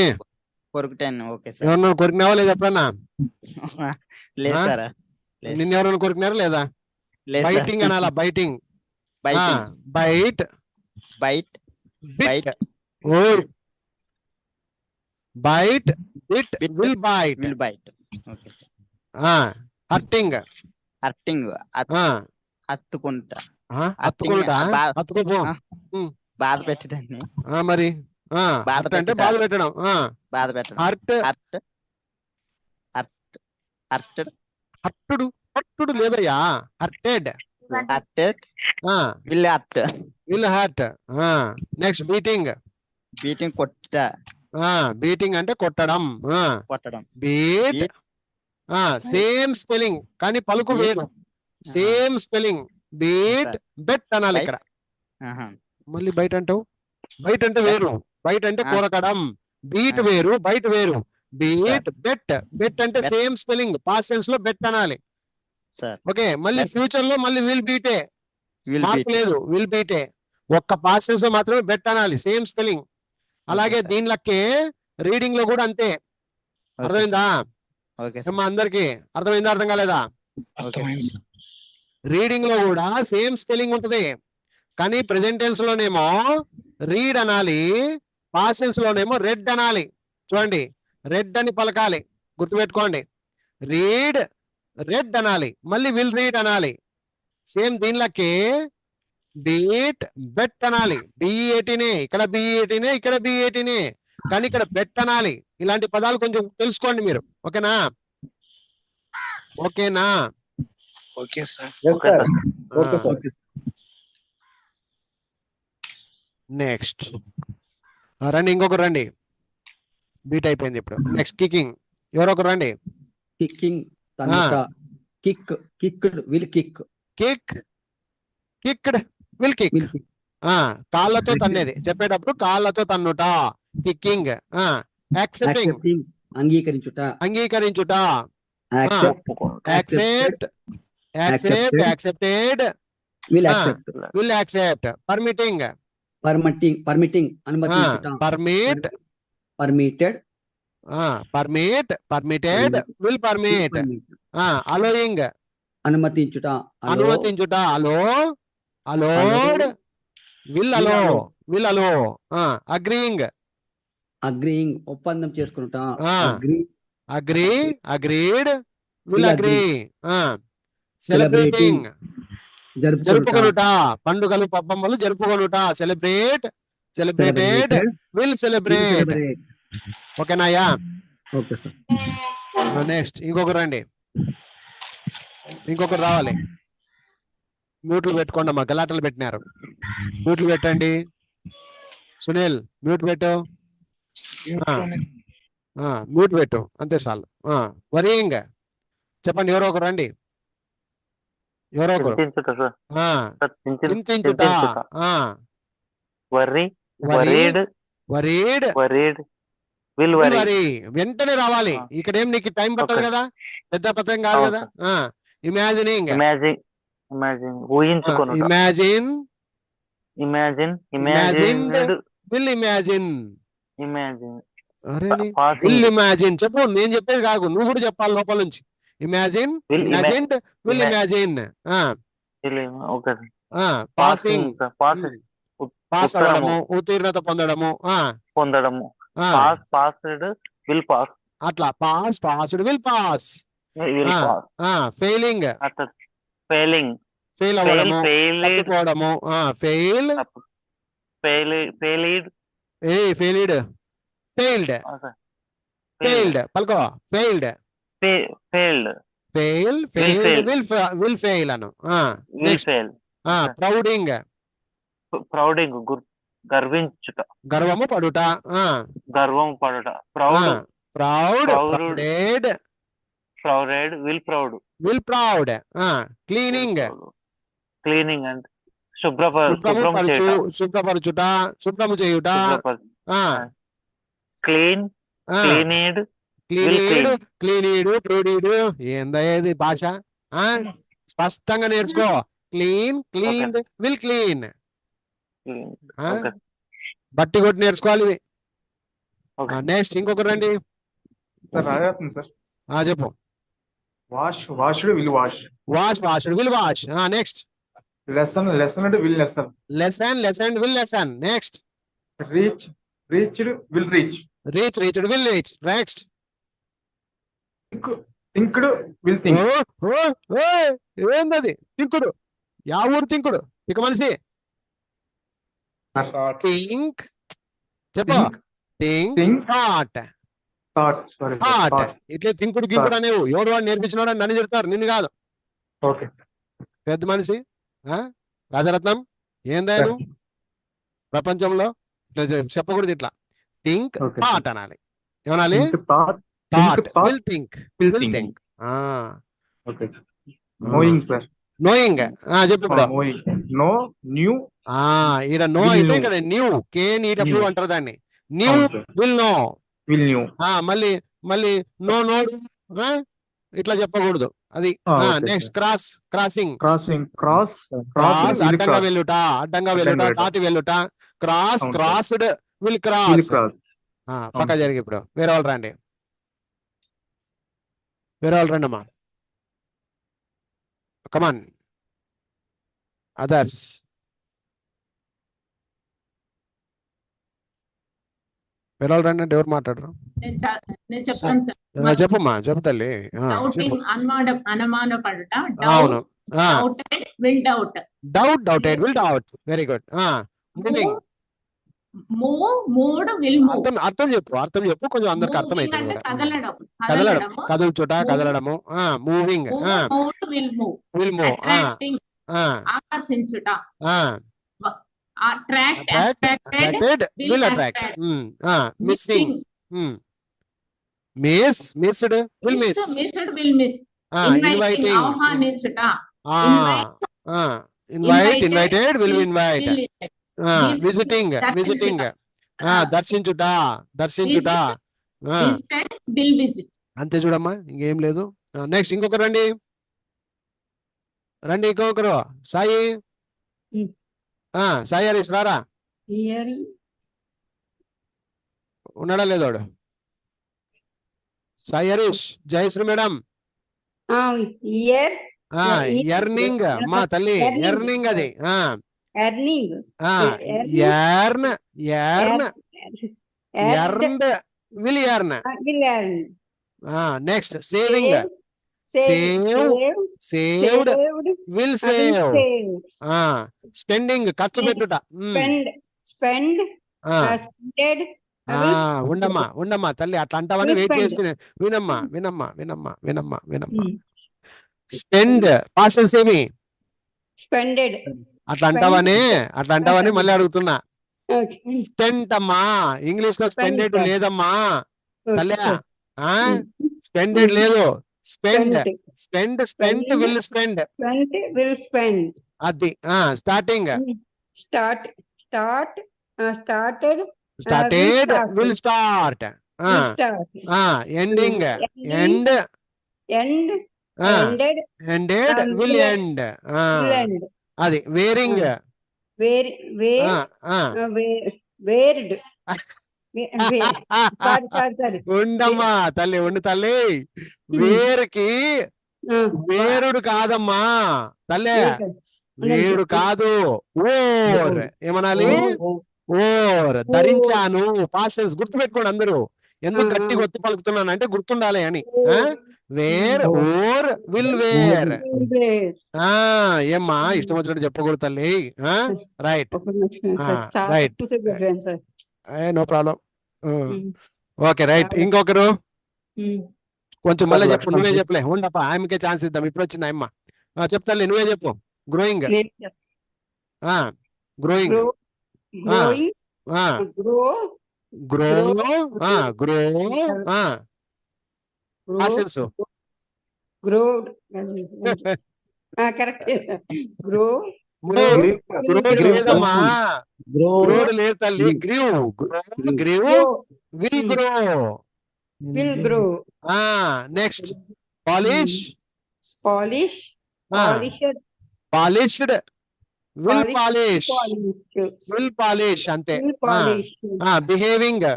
కొరుకుటాను. Okay sir. ఎవరన్నా కొరికినావా లేదా ఎప్పుడన్నా? లేదు సార్. నిన్నెవరన్నా కొరికినారా లేదా? బైటింగ్ అనాలా? బైటింగ్. బైట్, బిట్ ఓయ్ bite bit will bite will bite okay hurting hurting హత్తుకుంటా హత్తుకుంటా హత్తుకోపో బాధ పెట్టడాన్ని మరి బాధ అంటే బాధ పెట్టడం బాధ పెట్టడం హర్ట్ హర్ట్ హర్ట్ హర్ట్ హట్టుడు హట్టుడు లేదయ్యా hurted hurted will hurt will hurt next beating beating కొట్ట బీటింగ్ అంటే కొట్టడం కొట్టడం బీట్ సేమ్ స్పెల్లింగ్ కానీ పలుకు వేరు సేమ్ స్పెల్లింగ్ బీట్ బెట్ అనాలి ఇక్కడ మళ్ళీ బయట అంటావు బయట అంటే వేరు బయట అంటే కొరకడం బీట్ వేరు బయట వేరు బీట్ బెట్ బెట్ అంటే సేమ్ స్పెల్లింగ్ పాస్ట్ టెన్స్ లో బెట్ అనాలి ఓకే మళ్ళీ ఫ్యూచర్ లో మళ్ళీ విల్ బీటే మార్పు లేదు విల్ బీటే ఒక్క పాస్ట్ టెన్స్ లో మాత్రమే బెట్ అనాలి సేమ్ స్పెల్లింగ్ అలాగే దీనిలకే రీడింగ్ లో కూడా అంతే అర్థమైందా అమ్మా అందరికి అర్థమైందా అర్థం కాలేదా రీడింగ్ లో కూడా సేమ్ స్పెల్లింగ్ ఉంటది కానీ ప్రెసెంట్ టెన్స్ లోనేమో రీడ్ అనాలి పాస్ట్ టెన్స్ లోనేమో రెడ్ అనాలి చూడండి రెడ్ అని పలకాలి గుర్తుపెట్టుకోండి రీడ్ రెడ్ అనాలి మళ్ళీ విల్ రీడ్ అనాలి సేమ్ దీనిలకే బీట్ బెట్ అనాలి బిఈఏటీనే ఇక్కడ బిఈఏటీనే ఇక్కడ బిఈఏటీనే కానీ ఇక్కడ బెట్ అనాలి ఇలాంటి పదాలు కొంచెం తెలుసుకోండి మీరు ఓకేనా ఓకేనా ఓకే సార్ నెక్స్ట్ రండి ఇంకొకరు రండి బీట్ అయిపోయింది ఇప్పుడు నెక్స్ట్ కికింగ్ ఎవరొకరు రండి kicking kick kicked will kick kick kicked will kick కాళ్ళతో తన్నేది చెప్పేటప్పుడు కాళ్ళతో తన్నుట కిక్కింగ్ యాక్సెప్టింగ్ అంగీకరించుట అంగీకరించుట accept accept accepted will accept permitting permitting అనుమతించుట permit permitted permit permitted will permit allowing అనుమతించుట అనుమతించుట allow allowed will allow will allow agreeing agreeing ఒప్పందం చేసుకుంటా agree agreed will agree celebrating జరుపుకొనుట పండుగలు పబ్బములు జరుపుకొనుట సెలబ్రేట్ సెలబ్రేటెడ్ విల్ సెలబ్రేట్ ఓకేనాయా ఓకే సార్ నెక్స్ట్ ఇంకొకరు రండి ఇంకొకరు రావాలి మ్యూట్లు పెట్టుకోండి అమ్మా గలాటలు పెట్టినారు మ్యూట్లు పెట్టండి సునీల్ మ్యూట్ పెట్టు మ్యూట్ పెట్టు అంతే చాలు వరీయింగ్ చెప్పండి ఎవరో ఒకరు రండి ఎవరో ఒకరు చింతించుట వెంటనే రావాలి ఇక్కడ ఏం నీకు టైం పట్టదు కదా పెద్ద పదం కాదు కదా imagining imagine imagined will imagine will imagine చెప్పు నేను చెప్పేది కాదు నువ్వు కూడా చెప్పాలి లోపల నుంచి imagine imagined will imagine passing pass అవ్వడము ఉత్తీర్ణత పొందడము విల్ పాస్ అట్లా pass passed will pass failing failing fail అవ్వడము తప్పిపోవడము fail failed failed failed failed పలుకో failed failed fail failed will fail అను నెక్స్ట్ ప్రౌడింగ్ ప్రౌడింగ్ గర్వించుట గర్వము పడుట గర్వము పడుట proud proud prouded prouded will proud will proud cleaning cleaning అంటే శుభ్రపరచుట శుభ్రము చేయుట క్లీన్ క్లీనీడ్ క్లీనీడ్ క్లీనీడు ప్రూడీడు ఏందయ్యేది భాష స్పష్టంగా నేర్చుకో క్లీన్ క్లీన్డ్ విల్ క్లీన్ బట్టి కొట్టి నేర్చుకోవాలి ఇవి నెక్స్ట్ ఇంకొకరు రండి చెప్పు wash washed will wash wash washed will wash next lesson lessoned will lesson lesson lessoned will lesson next Reach, reached, will reach. Reach, reached, will reach. Next. Thinked, will think. ఏందది తింకుడు? Yeah ఊరు తింకుడు? ఇక మనిషి think చెప్పు. Think thought. Thought ఇట్లే తింకుడు గింకుడు అనేవు. ఎవడు వాడు నేర్పించినాడు అని నన్ను చెప్తారు, నిన్ను కాదు. ఓకే పెద్ద మనిషి రాజరత్నం ఏందాను ప్రపంచంలో ఇట్లా చెప్పకూడదు. ఇట్లా థింక్ థాట్ అనాలి. ఏమనాలి? Thought will think will think. Okay knowing sir. Knowing చెప్పు ఇప్పుడు. No new. ఈడ నో అయితే ఇక్కడ న్యూ KNEW అంటారు దాన్ని. New will know. Will new. మళ్ళీ మళ్ళీ నో నోడు ఇట్లా చెప్పకూడదు. అది నెక్స్ట్ క్రాస్ క్రాసింగ్. క్రాస్ అడ్డంగా వెళ్ళుట అడ్డంగా వెళ్ళుట దాటి వెళ్ళుట. Cross crossed will cross. పక్క జరిగి ఇప్పుడు వేరే వాళ్ళు రండి. వేరే వాళ్ళు రండి అమ్మా. కమాన్ అదర్స్. వేరే వాళ్ళు రండి అంటే ఎవరు మాట్లాడరు? నేను చెప్తాను సార్. చెప్పమ్మా చెప్పు తల్లి. అనుమానపడుట. అవును. Will doubt. Doubted will doubt. Very good. Moving. Moved will move. అర్థం చెప్పు కొంచెం అందరికి అర్థమైతుంది కూడా. కదలడం కదులుచుట కదలడము. Moving will move. Will move. ఆకర్షించుట. attracted will attract. Missing. Missed will miss. Missed will miss. Inviting. ఆహ్వానించుట. Invited will invite. Visiting. దర్శించుట will visit. అంతే చూడమ్మా, ఇంకేం లేదు. నెక్స్ట్ ఇంకొకరు రండి ఇంకొకరు. సాయి సాయి హరీష్ రారా. ఉన్నాడా లేదోడు? సాయి హరీష్. జయశ్రీ మేడం. ఎర్నింగ్ మా తల్లి. ఎర్నింగ్ అది. Earn will earn. Next saving. Saved will save. Spending ఖర్చు పెట్టుట. ఉండమ్మా తల్లి అట్లా అంటావని వెయిట్ చేస్తే వినమ్మా. స్పెండ్ పాస్ట్ ఏమి అట్లా అంటావని మళ్ళీ అడుగుతున్నా. స్పెండ్ అమ్మా. ఇంగ్లీష్ లో స్పెండెడ్ లేదమ్మా తల్లి. స్పెండెడ్ లేదు. Spend will spend. అది starting. Started will start. Ending. Ended will end. అది వేరింగ్. ఉండమ్మా తల్లి ఉండు తల్లి. వేరుకి వేరుడు కాదమ్మా తల్లి. వేరుడు కాదు. ఓర్ ఏమనాలి? ఓర్. ధరించాను. పాస్టెన్స్ గుర్తు పెట్టుకోండి అందరూ. ఎందుకు గట్టి ఒత్తి పలుకుతున్నాను అంటే గుర్తుండాలి అని. Wear wore will wear. ఏమ్మా ఇష్టం వచ్చినట్టు చెప్పకూడదు తల్లి. Right no problem. Okay right. ఇంకొకరు కొంచెం మళ్ళీ చెప్పు. నువ్వే చెప్పలే. ఉండప్ప ఆమెకే ఛాన్స్ ఇద్దాం. ఇప్పుడు వచ్చింది అమ్మ. చెప్తాలే నువ్వే చెప్పు. గ్రోయింగ్. గ్రోయింగ్. గ్రో. గ్రో. ఆశన్స్. లేదమ్మా. గ్రోడ్ లేదు తల్లి. Grieve. Grieve will grow. Next polish. Polished will polish. అంతే. Behaving.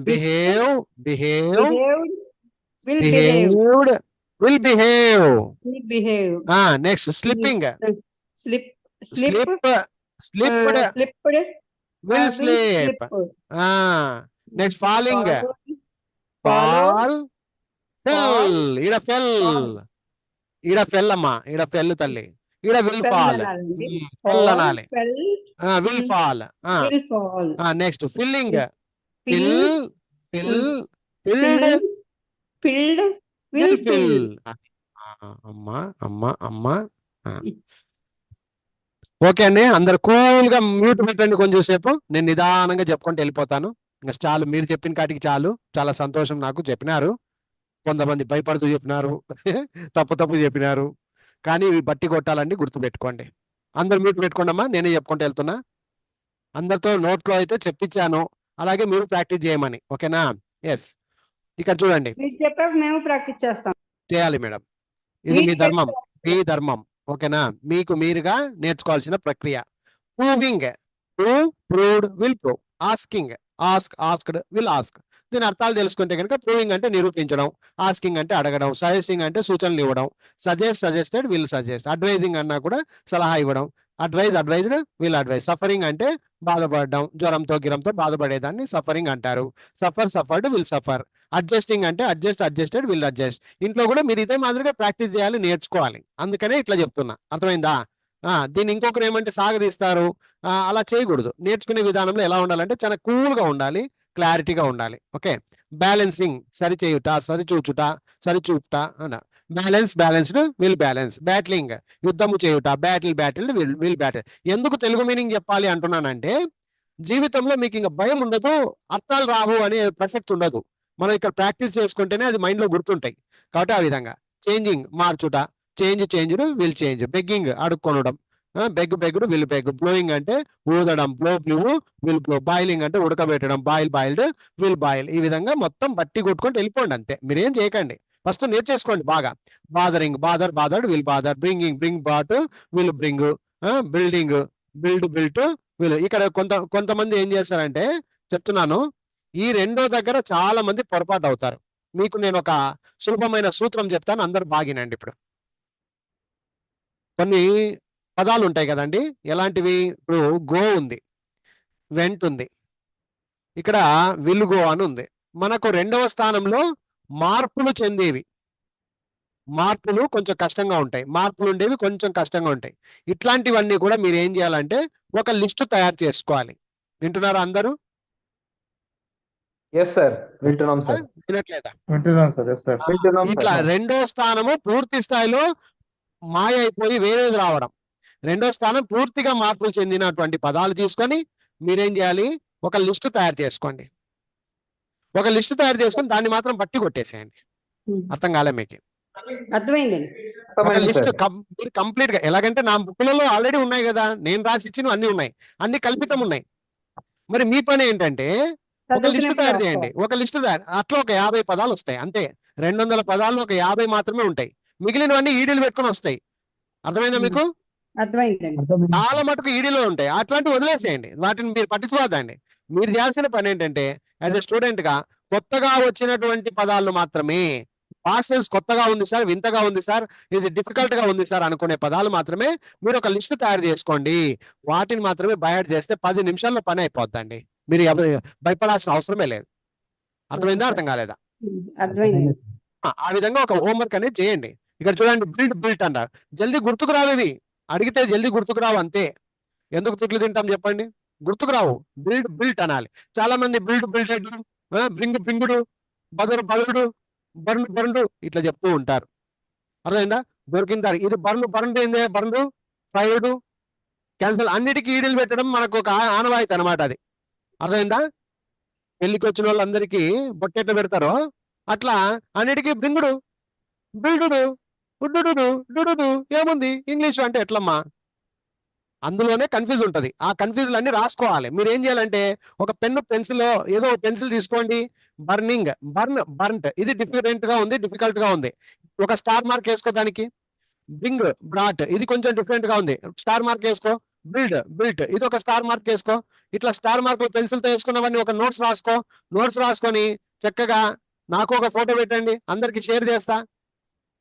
Behaved will behave. Next slipping. Slipped will slip. Next falling. Fall, fell. Ida fell. Ida fell amma. Ida fell talli. Ida will fall. Fell anali. Will fall. Next filling. Fill, filled, will fill. అమ్మా okay అండి, అందరు cool గా mute పెట్టండి కొంచెం సేపు. నేను నిదానంగా చెప్పుకుంటూ వెళ్ళిపోతాను. ఇంకా చాలు, మీరు చెప్పిన కాటికి చాలు. చాలా సంతోషం, నాకు చెప్పినారు. కొంతమంది భయపడుతూ చెప్పినారు, తప్పు చెప్పినారు. కానీ ఇవి బట్టి కొట్టాలండి, గుర్తుపెట్టుకోండి. అందరు మ్యూట్ పెట్టుకోండి అమ్మా, నేనే చెప్పుకుంటూ వెళ్తున్నా. అందరితో నోట్లో అయితే చెప్పించాను, అలాగే మీరు ప్రాక్టీస్ చేయమని. ఓకేనా? ఎస్. ఇక్కడ చూడండి, మేము ప్రాక్టీస్ చేస్తాం. చేయాలి మేడం, ఇది మీ ధర్మం. ఓకేనా? మీకు మీరుగా నేర్చుకోవాల్సిన ప్రక్రియ. Proving, prove, proved, will prove. Asking, ask, asked, will ask. దీని అర్థాలు తెలుసుకుంటే కనుక ప్రూవింగ్ అంటే నిరూపించడం, ఆస్కింగ్ అంటే అడగడం, సజెస్టింగ్ అంటే సూచనలు ఇవ్వడం, suggest, suggested, will suggest. Advising అన్నా కూడా సలహా ఇవ్వడం, advise, advised, will advise. Suffering అంటే బాధపడడం, జ్వరంతో గిరంతో బాధపడేదాన్ని సఫరింగ్ అంటారు. Suffer, suffered, will suffer. Adjusting అంటే అడ్జస్ట్, అడ్జస్టెడ్, విల్ అడ్జస్ట్. ఇంట్లో కూడా మీరు ఇదే మాదిరిగా ప్రాక్టీస్ చేయాలి, నేర్చుకోవాలి. అందుకనే ఇట్లా చెప్తున్నా. అర్థమైందా? దీన్ని ఇంకొకరు ఏమంటే సాగదీస్తారు, అలా చేయకూడదు. నేర్చుకునే విధానంలో ఎలా ఉండాలంటే చాలా కూల్ గా ఉండాలి, క్లారిటీగా ఉండాలి. ఓకే. బ్యాలెన్సింగ్, సరిచేయుట, సరిచూచుట, సరిచూపుట అన్న. Balance, balanced, will balance. బ్యాటిలింగ్, యుద్ధము చేయుట, బ్యాటిల్, బ్యాటిల్డ్, విల్ బ్యాటిల్. ఎందుకు తెలుగు మీనింగ్ చెప్పాలి అంటున్నానంటే, జీవితంలో మీకు ఇంకా భయం ఉండదు, అర్థాలు రావు అనే ప్రసక్తి ఉండదు. మనం ఇక్కడ ప్రాక్టీస్ చేసుకుంటేనే అది మైండ్ లో గుర్తుంటాయి. కాబట్టి ఆ విధంగా. చేంజింగ్, మార్చుట, change, changed, will change. Begging, అడుక్కొనడం, beg, begged, will beg. Blowing అంటే ఊదడం, blow, blew, will blow. Boiling అంటే ఉడకబెట్టడం, బాయిల్, బాయిల్డ్, విల్ బాయిల్. ఈ విధంగా మొత్తం బట్టి కొట్టుకుంటూ వెళ్ళిపోండి, అంతే. మీరేం చేయకండి, ఫస్ట్ నేర్చేసుకోండి బాగా. Bothering, bother, bothered, will bother. Bringing, bring, brought, will bring. Building, build, built, will. ఇక్కడ కొంతమంది ఏం చేస్తారంటే, చెప్తున్నాను, ఈ రెండో దగ్గర చాలా మంది పొరపాటు అవుతారు. మీకు నేను ఒక సులభమైన సూత్రం చెప్తాను, అందరు బాగినండి. ఇప్పుడు కొన్ని పదాలు ఉంటాయి కదండి, ఎలాంటివి? ఇప్పుడు గో ఉంది, వెంట్ ఉంది, ఇక్కడ విల్ గో అని ఉంది. మనకు రెండవ స్థానంలో మార్పులు చెందేవి. మార్పులు కొంచెం కష్టంగా ఉంటాయి, మార్పులు ఉండేవి కొంచెం కష్టంగా ఉంటాయి. ఇట్లాంటివన్నీ కూడా మీరు ఏం చేయాలంటే ఒక లిస్టు తయారు చేసుకోవాలి. వింటున్నారా అందరూ? వింటున్నాం సార్. వినట్లేదా? వింటున్నాం సార్. ఇట్లా రెండో స్థానము పూర్తి స్థాయిలో మాయ అయిపోయి వేరేది రావడం. రెండో స్థానం పూర్తిగా మార్పులు చెందినటువంటి పదాలు తీసుకొని మీరేం చేయాలి, ఒక లిస్టు తయారు చేసుకోండి. ఒక లిస్టు తయారు చేసుకొని దాన్ని మాత్రం బట్టి కొట్టేసేయండి. అర్థం కాలే మీకు? అర్థమైందండి. ఒక లిస్ట్ మీరు కంప్లీట్ గా, ఎలాగంటే నా బుక్లలో ఆల్రెడీ ఉన్నాయి కదా, నేను రాసి ఇచ్చిన అన్ని ఉన్నాయి, అన్ని కల్పితం ఉన్నాయి. మరి మీ పని ఏంటంటే ఒక లిస్టు తయారు చేయండి. ఒక లిస్టు అట్లా ఒక 50 పదాలు వస్తాయి అంతే. 200 పదాలు ఒక 50 మాత్రమే ఉంటాయి, మిగిలినవన్నీ ఈడీలు పెట్టుకొని వస్తాయి. అర్థమైందా మీకు? చాలా మటుకు ఈడీలో ఉంటాయి, అట్లాంటివి వదిలేసేయండి, వాటిని మీరు పట్టించుకోవద్దండి. మీరు చేయాల్సిన పని ఏంటంటే, యాజ్ ఎ స్టూడెంట్ గా కొత్తగా వచ్చినటువంటి పదాలు మాత్రమే, పాసెస్ కొత్తగా ఉంది సార్, వింతగా ఉంది సార్, ఇది డిఫికల్ట్ గా ఉంది సార్ అనుకునే పదాలు మాత్రమే మీరు ఒక లిస్టు తయారు చేసుకోండి. వాటిని మాత్రమే బయట చేస్తే 10 నిమిషాల్లో పని అయిపోద్దండి. మీరు భయపడాల్సిన అవసరమే లేదు. అర్థమైందా? అర్థం కాలేదా? ఆ విధంగా ఒక హోంవర్క్ అనేది చేయండి. ఇక్కడ చూడండి, బిల్డ్, బిల్ట్ అంట. జల్దీ గుర్తుకు రావేవి, అడిగితే జల్దీ గుర్తుకు రావు, అంతే. ఎందుకు తిట్లు తింటాం చెప్పండి? గుర్తుకు రావు. బిల్డ్, బిల్ట్ అనాలి. చాలా మంది బిల్డ్, బిల్టెడ్, బ్రింగ్, బ్రింగుడు, బదరు, బదరుడు, బర్న్, బర్న్డు ఇట్లా చెప్తూ ఉంటారు. అర్థమైందా? దొరికిందారు. ఇది బర్న్, బర్న్డు ఏందే, బర్న్డు, ఫైర్డు, క్యాన్సల్. అన్నిటికీ ఈడీలు పెట్టడం మనకు ఒక ఆనవాయితీ అనమాట. అది అర్థమైందా? పెళ్లికి వచ్చిన వాళ్ళందరికీ బొట్టెట్లు పెడతారో అట్లా అన్నిటికీ బ్రింగుడు, బిల్డుడు, ఉడ్డుడు, డుడు ఏముంది ఇంగ్లీష్ అంటే ఎట్లమ్మా? అందులోనే కన్ఫ్యూజ్ ఉంటది. ఆ కన్ఫ్యూజన్ అన్ని రాసుకోవాలి. మీరు ఏం చేయాలంటే ఒక పెన్ను, పెన్సిల్, ఏదో పెన్సిల్ తీసుకోండి. బర్నింగ్, బర్న్, బర్న్ట్, ఇది డిఫరెంట్ గా ఉంది, డిఫికల్ట్ గా ఉంది, ఒక స్టార్ మార్క్ వేసుకో దానికి. బ్రింగ్, బ్రాట్, ఇది కొంచెం డిఫరెంట్ గా ఉంది, స్టార్ మార్క్ వేసుకో. బిల్డ్, బిల్ట్, ఇది ఒక స్టార్ మార్క్ వేసుకో. ఇట్లా స్టార్ మార్కులు పెన్సిల్ తో వేసుకున్నవన్నీ ఒక నోట్స్ రాసుకో. నోట్స్ రాసుకొని చక్కగా నాకు ఒక ఫోటో పెట్టండి, అందరికి షేర్ చేస్తా.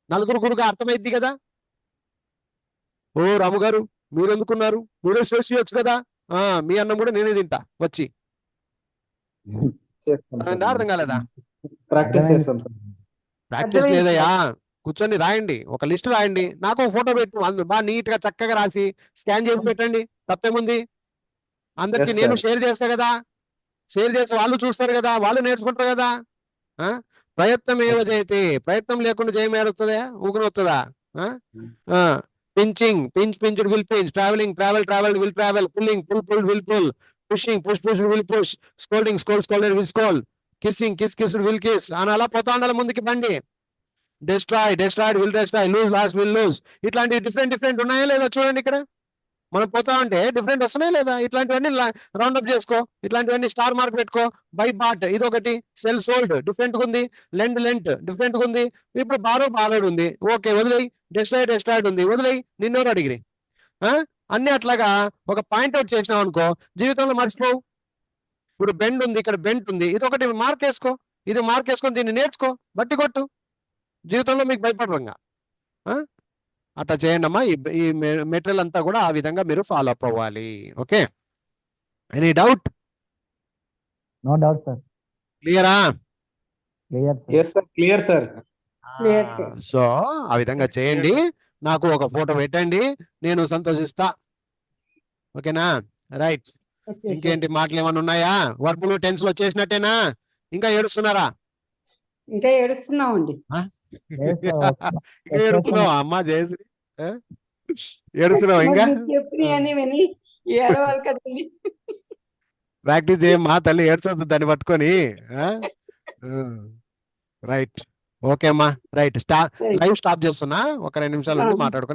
నలుగురు అర్థమైద్ది కదా. ఓ రాము గారు మీరు ఎందుకున్నారు, మీరు షేర్ చేయొచ్చు కదా మీ అన్నం కూడా నేనే తింటా వచ్చి. అర్థం కాలేదా? ప్రాక్టీస్ చేస్తాం సార్. ప్రాక్టీస్ లేదయ్యా, కూర్చొని రాయండి, ఒక లిస్ట్ రాయండి, నాకు ఒక ఫోటో పెట్టు, బాగా నీట్ గా చక్కగా రాసి స్కాన్ చేసి పెట్టండి, తప్పేముంది? అందరికి Yes, నేను sir. షేర్ చేస్తా కదా, షేర్ చేసి వాళ్ళు చూస్తారు కదా, వాళ్ళు నేర్చుకుంటారు కదా. ప్రయత్నం ఏవైతే ప్రయత్నం లేకుండా జయం ఏడుతుందా, ఊగుని వస్తుందా? Pinching pinched will pinch, travelling travelled will travel, pulling will pull, pushing pushed will push, scolded will scold, kissed will kiss అని అలా పోతా ఉండాలి ముందుకి బండి. Destroyed will destroy, lost will lose. ఇట్లాంటి డిఫరెంట్ ఉన్నాయా లేదా చూడండి. ఇక్కడ మనం పోతా ఉంటే డిఫరెంట్ వస్తున్నాయి లేదా? ఇట్లాంటివన్నీ రౌండ్ అప్ చేసుకో, ఇట్లాంటివన్నీ స్టార్ మార్క్ పెట్టుకో. బై బాట్ ఇదొకటి, సెల్ సోల్డ్ డిఫరెంట్ ఉంది, లెంట్ డిఫరెంట్ ఉంది, ఇప్పుడు బారోడ్ ఉంది, ఓకే వదిలేయి. డెస్ట్రాయిడ్ ఉంది, వదిలేయి. నిన్నెవరు అడిగిరి? అన్ని అట్లాగా ఒక పాయింట్అవుట్ చేసినావు అనుకో, జీవితంలో మర్చిపోవు. ఇప్పుడు బెండ్ ఉంది, ఇక్కడ బెంట్ ఉంది, ఇదొకటి మార్క్ వేసుకో, ఇది మార్క్ వేసుకొని దీన్ని నేర్చుకో, బట్టి కొట్టు, జీవితంలో మీకు భయపడరంగా. అట్లా చేయండి అమ్మా. ఈ మెటీరియల్ అంతా కూడా ఆ విధంగా మీరు ఫాలో అప్ అవ్వాలి. Okay, any doubt? No doubt sir. క్లియరా? Clear sir. సో ఆ విధంగా చేయండి, నాకు ఒక ఫోటో పెట్టండి, నేను సంతోషిస్తా. ఓకేనా? రైట్. ఇంకేంటి మాటలు ఏమైనా ఉన్నాయా? వర్బులు టెన్స్ లో చేసినట్టేనా? ఇంకా ఏడుస్తున్నారా? ఇంకా ఏడుస్తున్నామండి. ఏడుస్తున్నావా అమ్మా జయశ్రీ? ఏడుస్తున్నావు ఇంకా? చెప్పినవన్నీ విని ఏడవాలి కదండి. ప్రాక్టీస్ చేయమ్మా తల్లి, ఏడ్చొద్దు దాన్ని పట్టుకొని. రైట్, ఓకే అమ్మా. రైట్, లైవ్ స్టాప్ చేస్తున్నా, ఒక 2 నిమిషాలు మాట్లాడుకో.